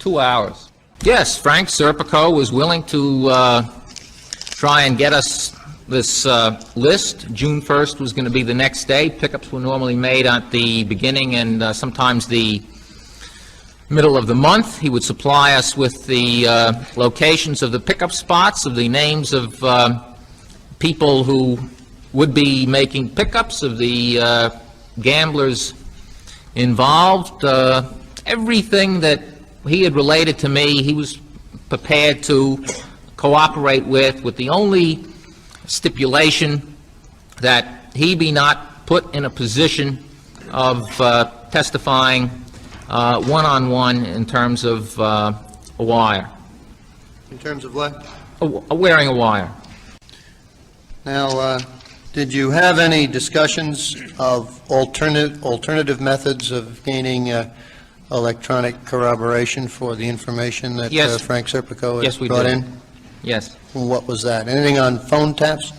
2 hours. Yes, Frank Serpico was willing to try and get us this list. June 1st was going to be the next day. Pickups were normally made at the beginning and sometimes the middle of the month. He would supply us with the locations of the pickup spots, of the names of people who would be making pickups, of the gamblers involved. Everything that he had related to me, he was prepared to cooperate with the only stipulation that he be not put in a position of testifying one-on-one in terms of a wire. In terms of what? Wearing a wire. Now, did you have any discussions of alternative methods of gaining electronic corroboration for the information that Yes. Frank Serpico Yes, we brought did. in? Yes. What was that? Anything on phone taps?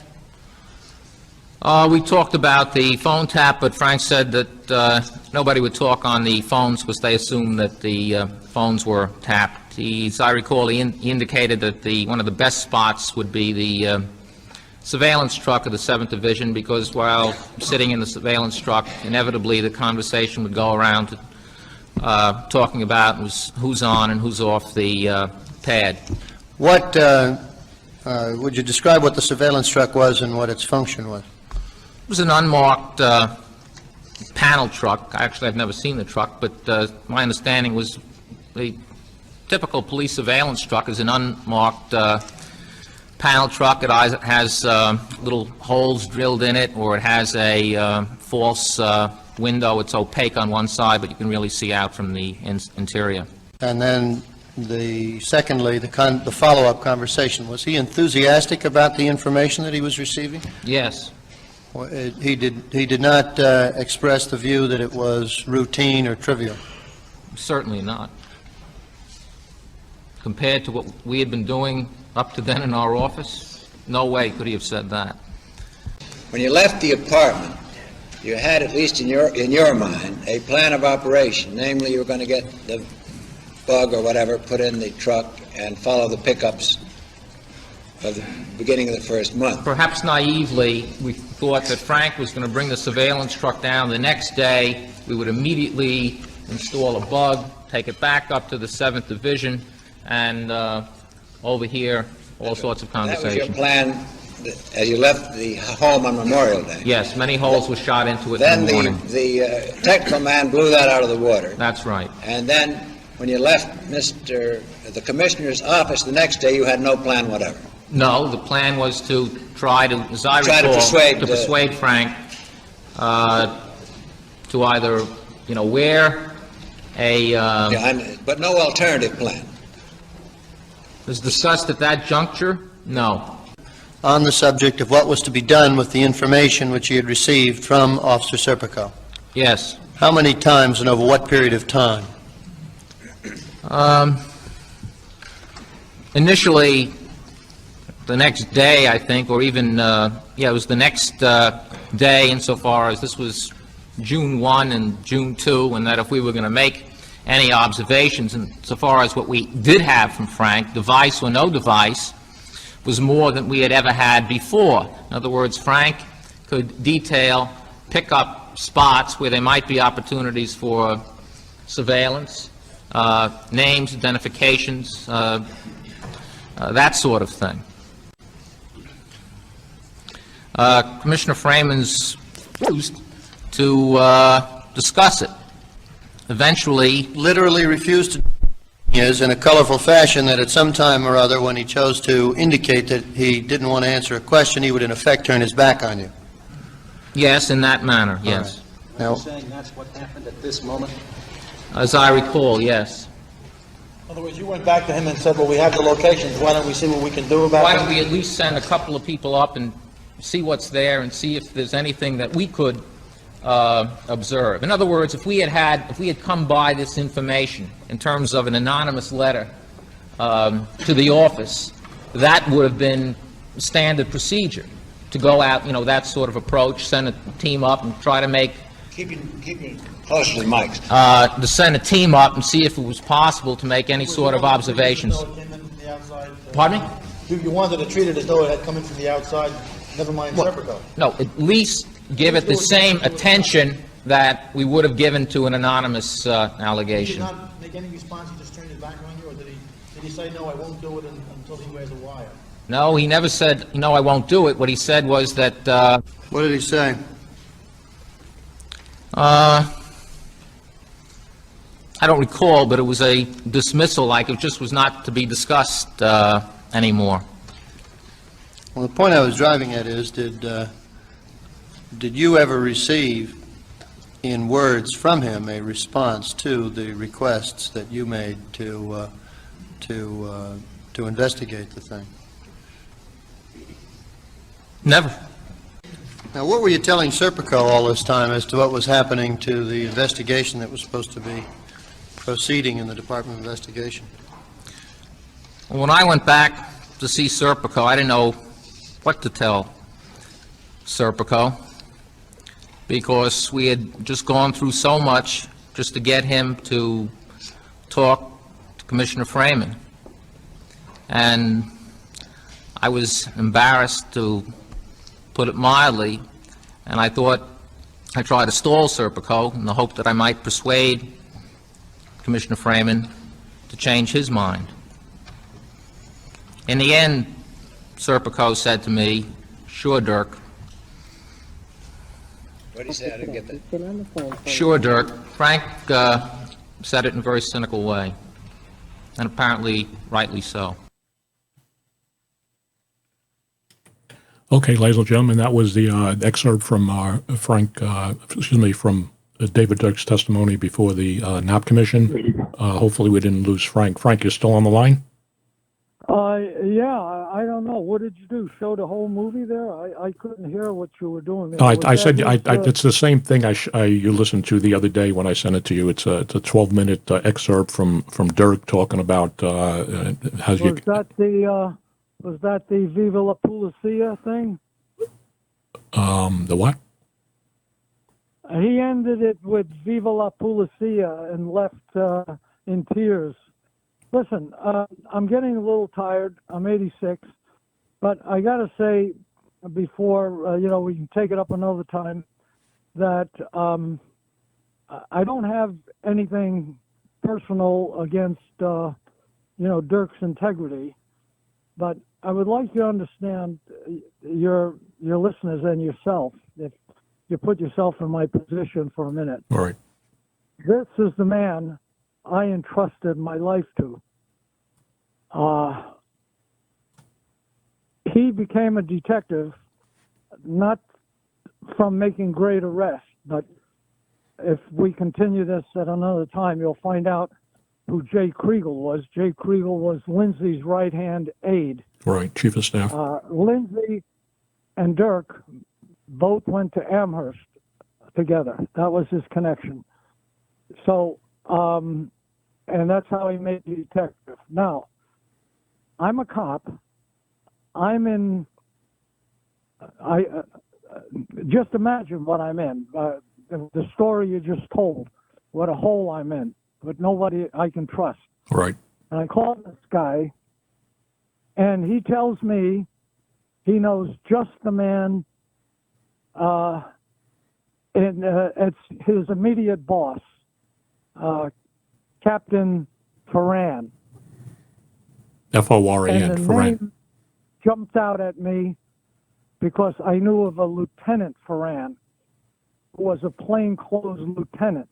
We talked about the phone tap, but Frank said that nobody would talk on the phones because they assumed that the phones were tapped. As I recall, he indicated that one of the best spots would be the surveillance truck of the 7th Division, because while sitting in the surveillance truck, inevitably the conversation would go around to talking about who's on and who's off the pad. What would you describe what the surveillance truck was and what its function was? It was an unmarked panel truck. Actually, I've never seen the truck, but my understanding was the typical police surveillance truck is an unmarked panel truck. It has little holes drilled in it, or it has a false window. It's opaque on one side, but you can really see out from the interior. And then secondly, the follow-up conversation. Was he enthusiastic about the information that he was receiving? Yes. He did not express the view that it was routine or trivial? Certainly not. Compared to what we had been doing up to then in our office, no way could he have said that. When you left the apartment, you had, at least in your mind, a plan of operation. Namely, you were going to get the bug or whatever put in the truck and follow the pickups of the beginning of the first month. Perhaps naively, we thought that Frank was going to bring the surveillance truck down. The next day, we would immediately install a bug, take it back up to the 7th Division, and overhear all sorts of conversations. That was your plan as you left the home on Memorial Day? Yes, many holes were shot into it then in the morning. the technical man blew that out of the water. That's right. And then when you left the commissioner's office the next day, you had no plan whatever. No, the plan was to try to, as I Try to recall, persuade, to persuade Frank to to either, wear a... but no alternative plan. Was discussed at that juncture? No. On the subject of what was to be done with the information which he had received from Officer Serpico? Yes. How many times and over what period of time? Initially, the next day, I think, or even, it was the next day insofar as this was June 1 and June 2, and that if we were going to make any observations, and so far as what we did have from Frank, device or no device, was more than we had ever had before. In other words, Frank could pick up spots where there might be opportunities for surveillance, names, identifications, that sort of thing. Commissioner Freeman's refused to discuss it. Eventually, literally refused to is in a colorful fashion that at some time or other when he chose to indicate that he didn't want to answer a question, he would in effect turn his back on you. Yes, in that manner, yes. Right. Now, Are you saying that's what happened at this moment? As I recall, yes. In other words, you went back to him and said, well, we have the locations, why don't we see what we can do about it? Why don't we at least send a couple of people up and see what's there and see if there's anything that we could observe. In other words, if we had come by this information in terms of an anonymous letter to the office, that would have been standard procedure to go out, that sort of approach, send a team up and try to make... Keeping closely mic'd. To send a team up and see if it was possible to make any sort of observations. Pardon me? You wanted to treat it as though it had come in from the outside, never mind Serpico. No, at least give it the same attention that we would have given to an anonymous allegation. Did he not make any response, he just turned his back on you, or did he say, no, I won't do it until he wears a wire? No, he never said, no, I won't do it. What he said was that... what did he say? I don't recall, but it was a dismissal, like it just was not to be discussed anymore. Well, the point I was driving at is, did you ever receive, in words from him, a response to the requests that you made to investigate the thing? Never. Now, what were you telling Serpico all this time as to what was happening to the investigation that was supposed to be proceeding in the Department of Investigation? When I went back to see Serpico, I didn't know what to tell Serpico, because we had just gone through so much just to get him to talk to Commissioner Freeman. And I was embarrassed, to put it mildly, and I thought I'd try to stall Serpico in the hope that I might persuade Commissioner Freeman to change his mind. In the end, Serpico said to me, "Sure, Durk." What did he say? I didn't get that. "Sure, Durk." Frank said it in a very cynical way, and apparently rightly so. Okay, ladies and gentlemen, that was the excerpt from from David Durk's testimony before the Knapp Commission. Hopefully we didn't lose Frank. Frank, you're still on the line? Yeah, I don't know. What did you do? Show the whole movie there? I couldn't hear what you were doing there. No, I said it's the same thing you listened to the other day when I sent it to you. It's a 12-minute excerpt from Durk talking about Was that the Viva la Policia thing? The what? He ended it with Viva la Policia and left in tears. Listen, I'm getting a little tired. I'm 86. But I got to say, before, we can take it up another time, that I don't have anything personal against, Durk's integrity. But I would like you to understand your listeners and yourself, if you put yourself in my position for a minute. All right. This is the man I entrusted my life to. He became a detective not from making great arrests, but if we continue this at another time, you'll find out who Jay Kriegel was. Jay Kriegel was Lindsay's right-hand aide. Right, chief of staff. Lindsay and Durk both went to Amherst together. That was his connection. So, and that's how he made the detective. Now, I'm a cop. I'm in, just imagine what I'm in. The story you just told, what a hole I'm in, but nobody I can trust. Right. And I call this guy, and he tells me he knows just the man, and it's his immediate boss, Captain Ferran. F-O-R-A-N, And the Ferran. name jumped out at me because I knew of a Lieutenant Ferran who was a plainclothes lieutenant.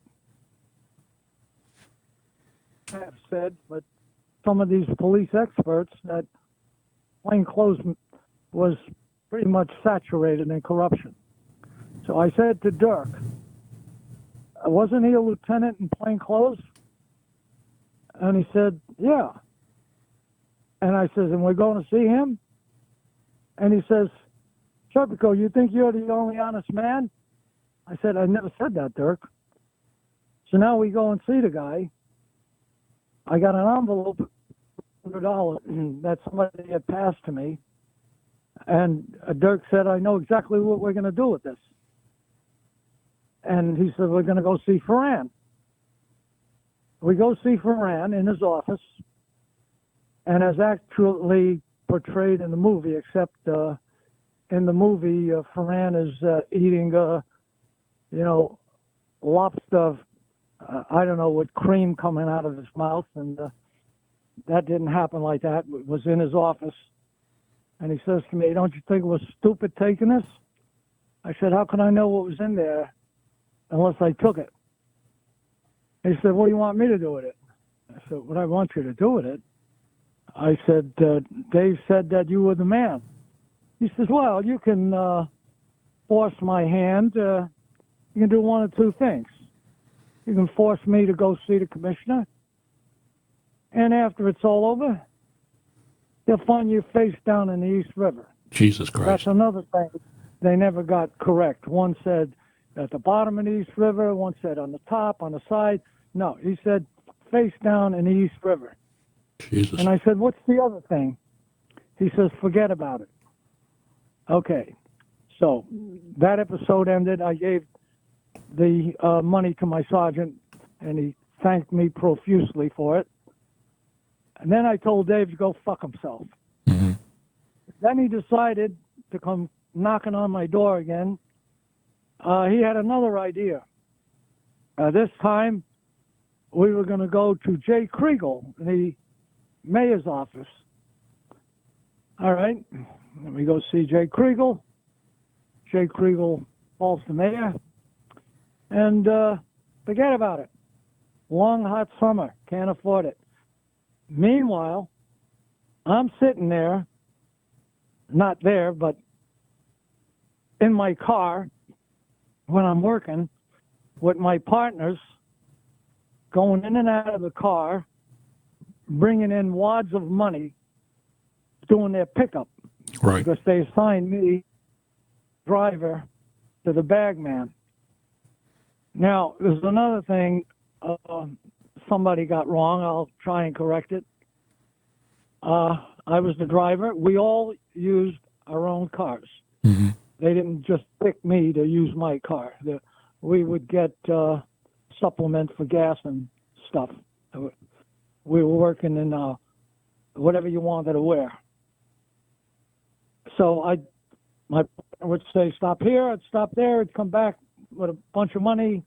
I have said, but some of these police experts that plainclothes was pretty much saturated in corruption. So I said to Durk, wasn't he a lieutenant in plainclothes? And he said, yeah. And I says, and we're going to see him? And he says, Serpico, you think you're the only honest man? I said, I never said that, Durk. So now we go and see the guy. I got an envelope, $100 that somebody had passed to me. And Durk said, I know exactly what we're going to do with this. And he said, we're going to go see Ferran. We go see Ferran in his office, and as actually portrayed in the movie, except in the movie, Ferran is eating, lobster, I don't know, with cream coming out of his mouth, and that didn't happen like that. It was in his office, and he says to me, don't you think it was stupid taking this? I said, how can I know what was in there unless I took it? He said, what do you want me to do with it? I said, what I want you to do with it? I said, Dave said that you were the man. He says, well, you can force my hand. You can do one of two things. You can force me to go see the commissioner, and after it's all over, they'll find you face down in the East River. Jesus Christ. That's another thing they never got correct. One said at the bottom of the East River, one said on the top, on the side. No, he said face down in the East River. Jesus. And I said, what's the other thing? He says, forget about it. Okay. So that episode ended. I gave the money to my sergeant, and he thanked me profusely for it. And then I told Dave to go fuck himself. Mm-hmm. Then he decided to come knocking on my door again. He had another idea. This time, we were going to go to Jay Kriegel, the mayor's office. All right. Then we go see Jay Kriegel. Jay Kriegel calls the mayor. And forget about it. Long, hot summer. Can't afford it. Meanwhile, I'm sitting there, not there, but in my car when I'm working with my partners, going in and out of the car, bringing in wads of money, doing their pickup. Right. Because they assigned me driver to the bag man. Now, there's another thing somebody got wrong. I'll try and correct it. I was the driver. We all used our own cars. Mm-hmm. They didn't just pick me to use my car. We would get supplement for gas and stuff. We were working in whatever you wanted to wear. So my partner would say, stop here, I'd stop there, I'd come back with a bunch of money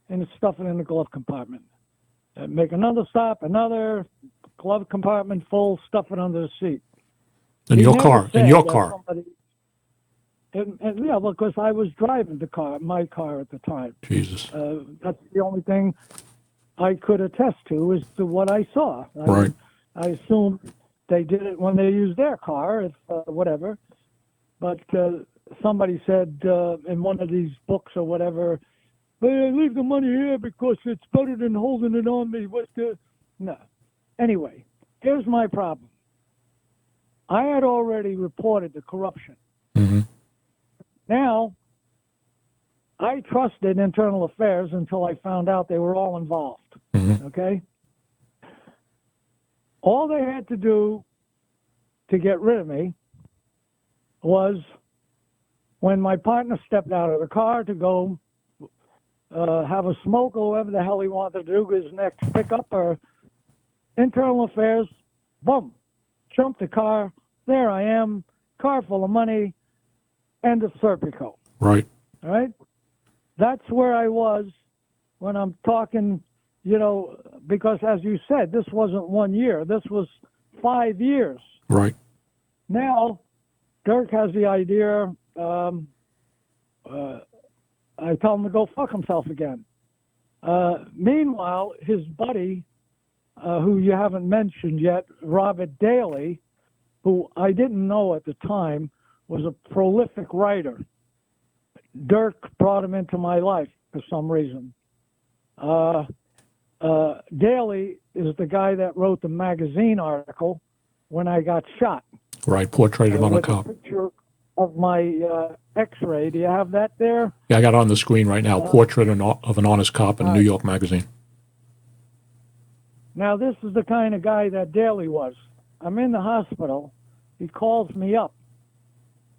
and stuff it in the glove compartment. I'd make another stop, another glove compartment full, stuff it under the seat. In He your never car, in said your that car. somebody- and yeah, because I was driving the car, my car at the time. Jesus. That's the only thing I could attest to is to what I saw. Right. I assume they did it when they used their car, if whatever. But somebody said in one of these books or whatever, But I leave the money here because it's better than holding it on me. What's the... No. Anyway, here's my problem. I had already reported the corruption. Mm-hmm. Now, I trusted Internal Affairs until I found out they were all involved. Mm-hmm. Okay? All they had to do to get rid of me was when my partner stepped out of the car to go have a smoke or whatever the hell he wanted to do, his next pickup, or Internal Affairs, boom, jumped the car. There I am, car full of money, end of Serpico. Right. All right? That's where I was when I'm talking, because as you said, this wasn't 1 year. This was 5 years. Right. Now, Durk has the idea, I tell him to go fuck himself again. Meanwhile, his buddy, who you haven't mentioned yet, Robert Daley, who I didn't know at the time, was a prolific writer. Durk brought him into my life for some reason. Daley is the guy that wrote the magazine article when I got shot. Right, Portrait of a Cop. A picture of my X-ray. Do you have that there? Yeah, I got it on the screen right now. Portrait of an Honest Cop in New York Magazine. Now, this is the kind of guy that Daley was. I'm in the hospital. He calls me up.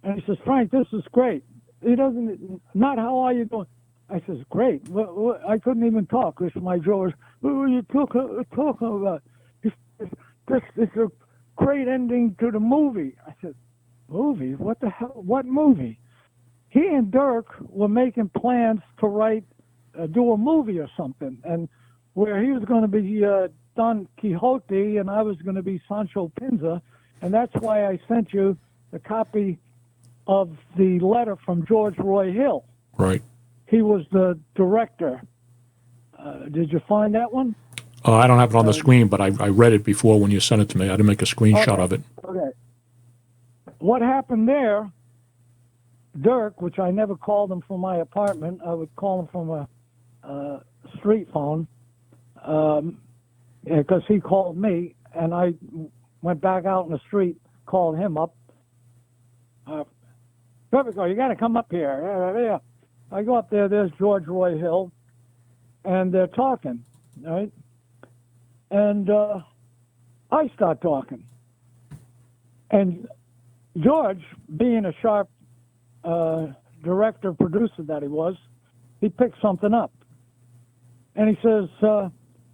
And he says, Frank, this is great. He doesn't, not how are you doing? I says, great. I couldn't even talk because my jaw was, what were you talking about? He says, this is a great ending to the movie. I said, movie? What the hell? What movie? He and Durk were making plans to write, do a movie or something, and where he was going to be Don Quixote and I was going to be Sancho Panza, and that's why I sent you the copy of the letter from George Roy Hill. Right. He was the director. Did you find that one? I don't have it on the screen, but I read it before when you sent it to me. I didn't make a screenshot of it. Okay. What happened there, Durk, which I never called him from my apartment, I would call him from a street phone, because he called me, and I went back out in the street, called him up. Serpico, you got to come up here. Yeah. I go up there, there's George Roy Hill, and they're talking, right? And I start talking. And George, being a sharp director, producer that he was, he picked something up. And he says,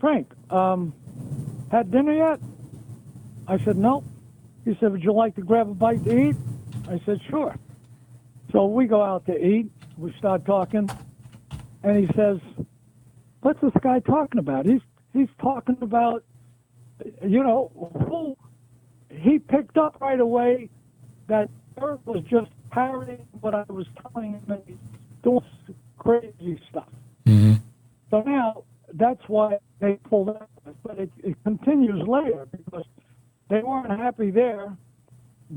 Frank, had dinner yet? I said, no. He said, would you like to grab a bite to eat? I said, sure. So we go out to eat. We start talking. And he says, what's this guy talking about? He's talking about, who he picked up right away that Durk was just parroting what I was telling him and he's doing crazy stuff. Mm-hmm. So now that's why they pulled out. But it continues later because they weren't happy there.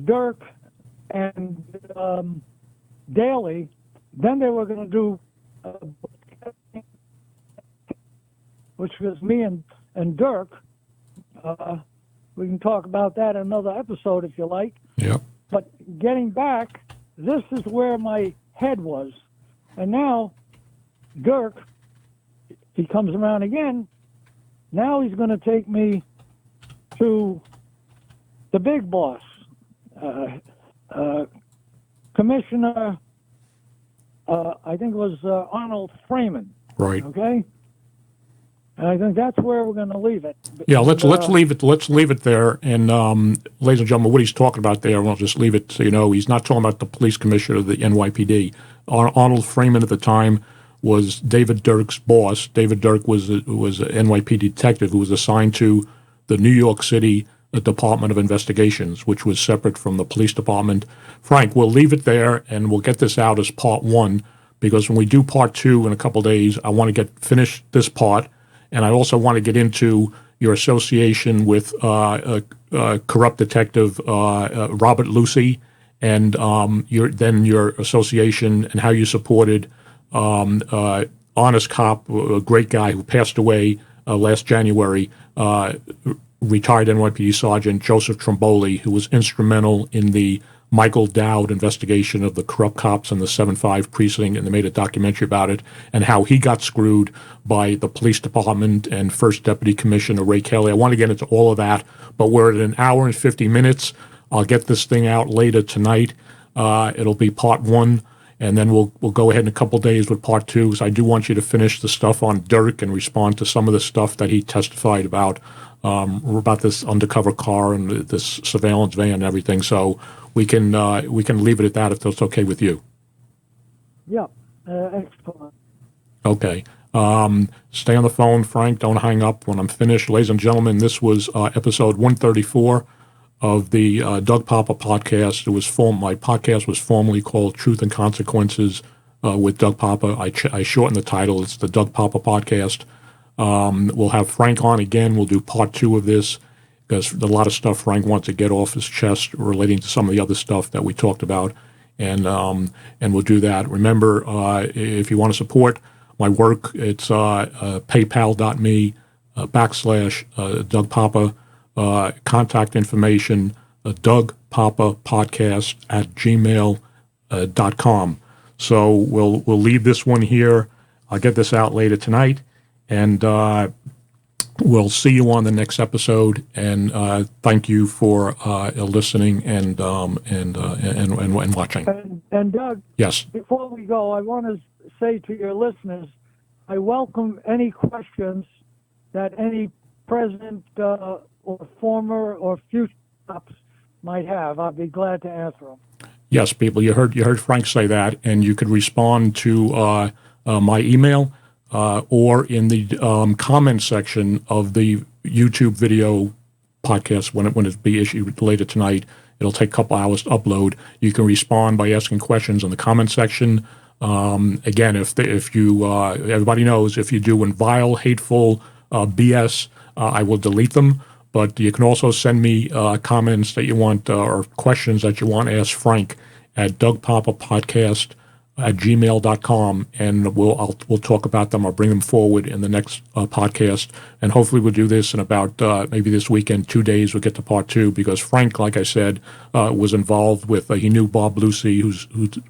Durk and Daley, then they were going to do, which was me and Durk. We can talk about that in another episode if you like. Yep. But getting back, this is where my head was. And now, Durk, he comes around again. Now he's going to take me to the big boss, Commissioner, I think it was Arnold Freeman. Right. Okay? And I think that's where we're going to leave it. Yeah, let's leave it. Let's leave it there. And ladies and gentlemen, what he's talking about there, we'll just leave it so you know. He's not talking about the police commissioner of the NYPD. Arnold Freeman at the time was David Durk's boss. David Durk was an NYPD detective who was assigned to the New York City Department of Investigations, which was separate from the police department. Frank, we'll leave it there, and we'll get this out as part one, because when we do part two in a couple days, I want to finish this part. And I also want to get into your association with corrupt detective Robert Lucy, and your association and how you supported honest cop, a great guy who passed away last January, retired NYPD Sergeant Joseph Tromboli, who was instrumental in the Michael Dowd investigation of the corrupt cops in the 7-5 precinct, and they made a documentary about it, and how he got screwed by the police department and First Deputy Commissioner Ray Kelly. I want to get into all of that, but we're at 1 hour and 50 minutes. I'll get this thing out later tonight. It'll be part 1, and then we'll go ahead in a couple days with part 2, because I do want you to finish the stuff on Durk and respond to some of the stuff that he testified about this undercover car and this surveillance van and everything. So we can leave it at that if that's okay with you. Yeah, excellent. Okay. Stay on the phone, Frank. Don't hang up when I'm finished. Ladies and gentlemen, this was episode 134 of the Doug Poppa podcast. My podcast was formerly called Truth and Consequences with Doug Poppa. I shortened the title. It's the Doug Poppa podcast. We'll have Frank on again. We'll do part 2 of this, because a lot of stuff Frank wants to get off his chest relating to some of the other stuff that we talked about, and we'll do that. Remember, if you want to support my work, it's paypal.me /Doug Poppa. Contact information, Doug Poppa podcast @gmail.com. So we'll leave this one here. I'll get this out later tonight, and we'll see you on the next episode. And thank you for listening and watching. And Doug, yes. Before we go, I want to say to your listeners, I welcome any questions that any president or former or future cops might have. I'll be glad to answer them. Yes, people, you heard Frank say that, and you could respond to my email or in the comment section of the YouTube video podcast when it be issued later tonight. It'll take a couple hours to upload. You can respond by asking questions in the comment section. Again, if you everybody knows, if you do vile, hateful BS, I will delete them. But you can also send me comments that you want or questions that you want to ask Frank at DougPoppaPodcast @gmail.com, and we'll talk about them or bring them forward in the next podcast. And hopefully we'll do this in about maybe this weekend, 2 days. We'll get to part 2, because Frank, like I said, was involved with. He knew Bob Lucy, who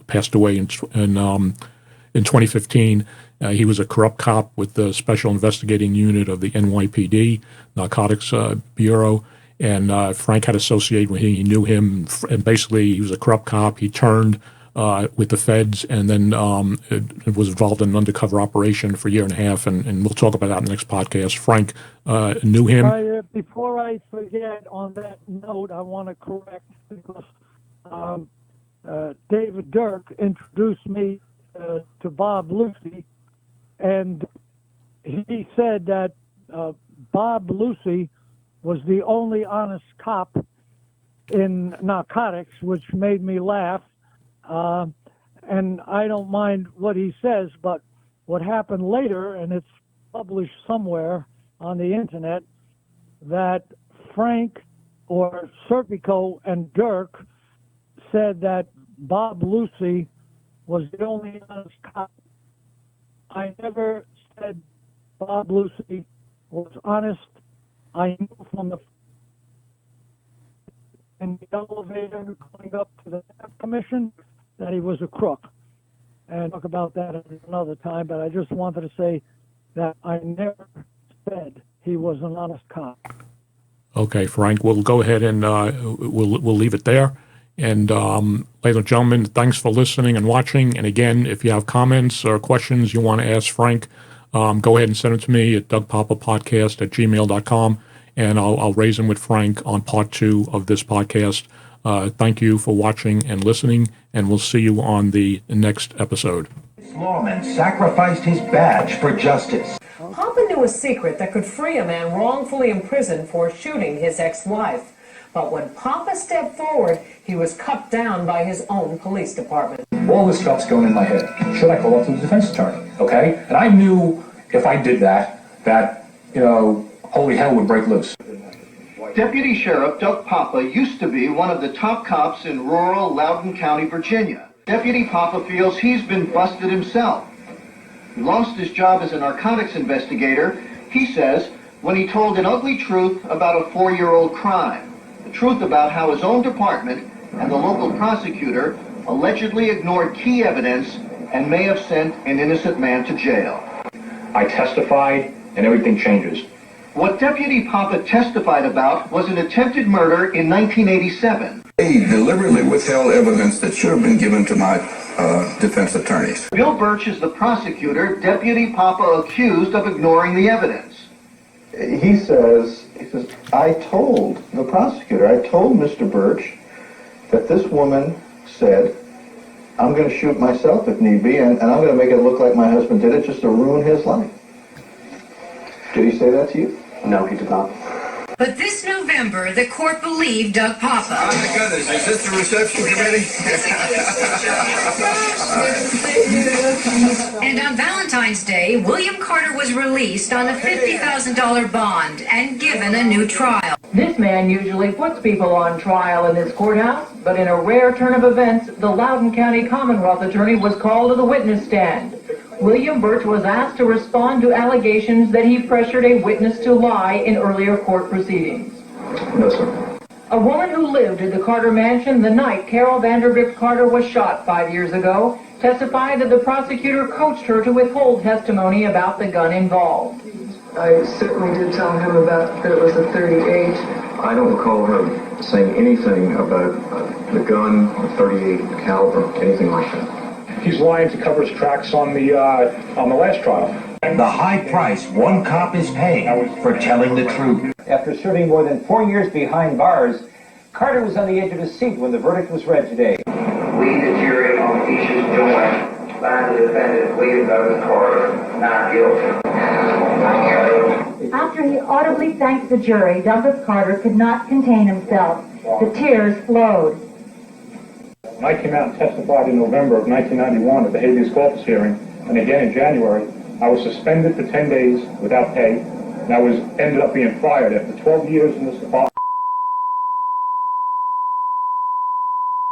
passed away in 2015. He was a corrupt cop with the Special Investigating Unit of the NYPD, Narcotics Bureau, and Frank had associated with him. He knew him, and basically he was a corrupt cop. He turned with the feds, and then was involved in an undercover operation for a year and a half, and we'll talk about that in the next podcast. Frank knew him. Before I forget, on that note, I want to correct, because David Durk introduced me to Bob Lucy, and he said that Bob Lucy was the only honest cop in narcotics, which made me laugh. And I don't mind what he says, but what happened later, and it's published somewhere on the internet, that Frank or Serpico and Durk said that Bob Lucy was the only honest cop. I never said Bob Lucy was honest. I knew from the elevator going up to the Knapp Commission that he was a crook. And talk about that at another time, but I just wanted to say that I never said he was an honest cop. Okay, Frank, we'll go ahead and we'll leave it there. And ladies and gentlemen, thanks for listening and watching. And again, if you have comments or questions you want to ask Frank, go ahead and send them to me at DougPoppaPodcast @gmail.com, and I'll raise them with Frank on part 2 of this podcast. Thank you for watching and listening, and we'll see you on the next episode. This lawman sacrificed his badge for justice. Poppa knew a secret that could free a man wrongfully imprisoned for shooting his ex-wife. But when Poppa stepped forward, he was cut down by his own police department. All this stuff's going in my head. Should I call up to the defense attorney? Okay? And I knew if I did that, holy hell would break loose. Deputy Sheriff Doug Poppa used to be one of the top cops in rural Loudoun County, Virginia. Deputy Poppa feels he's been busted himself. He lost his job as a narcotics investigator, he says, when he told an ugly truth about a 4-year-old crime. The truth about how his own department and the local prosecutor allegedly ignored key evidence and may have sent an innocent man to jail. I testified, and everything changes. What Deputy Poppa testified about was an attempted murder in 1987. They deliberately withheld evidence that should have been given to my defense attorneys. Bill Birch is the prosecutor Deputy Poppa accused of ignoring the evidence. He says, I told the prosecutor, I told Mr. Birch that this woman said, I'm going to shoot myself if need be, and I'm going to make it look like my husband did it just to ruin his life. Did he say that to you? No, he did not. But this November, the court believed Doug Poppa. Oh my goodness, is this the reception committee? And on Valentine's Day, William Carter was released on a $50,000 bond and given a new trial. This man usually puts people on trial in this courthouse, but in a rare turn of events, the Loudoun County Commonwealth Attorney was called to the witness stand. William Birch was asked to respond to allegations that he pressured a witness to lie in earlier court proceedings. No, sir. A woman who lived at the Carter mansion the night Carol Vandergrift Carter was shot 5 years ago testified that the prosecutor coached her to withhold testimony about the gun involved. I certainly did tell him about that it was a .38. I don't recall her saying anything about the gun, a .38 caliber, anything like that. He's lying to cover his tracks on the last trial. The high price one cop is paying for telling the truth. After serving more than 4 years behind bars, Carter was on the edge of his seat when the verdict was read today. We, the jury on Peach's joint, find the defendant William Douglas Carter not guilty. After he audibly thanked the jury, Douglas Carter could not contain himself. The tears flowed. When I came out and testified in November of 1991 at the habeas corpus hearing, and again in January, I was suspended for 10 days without pay, and I ended up being fired after 12 years in this department.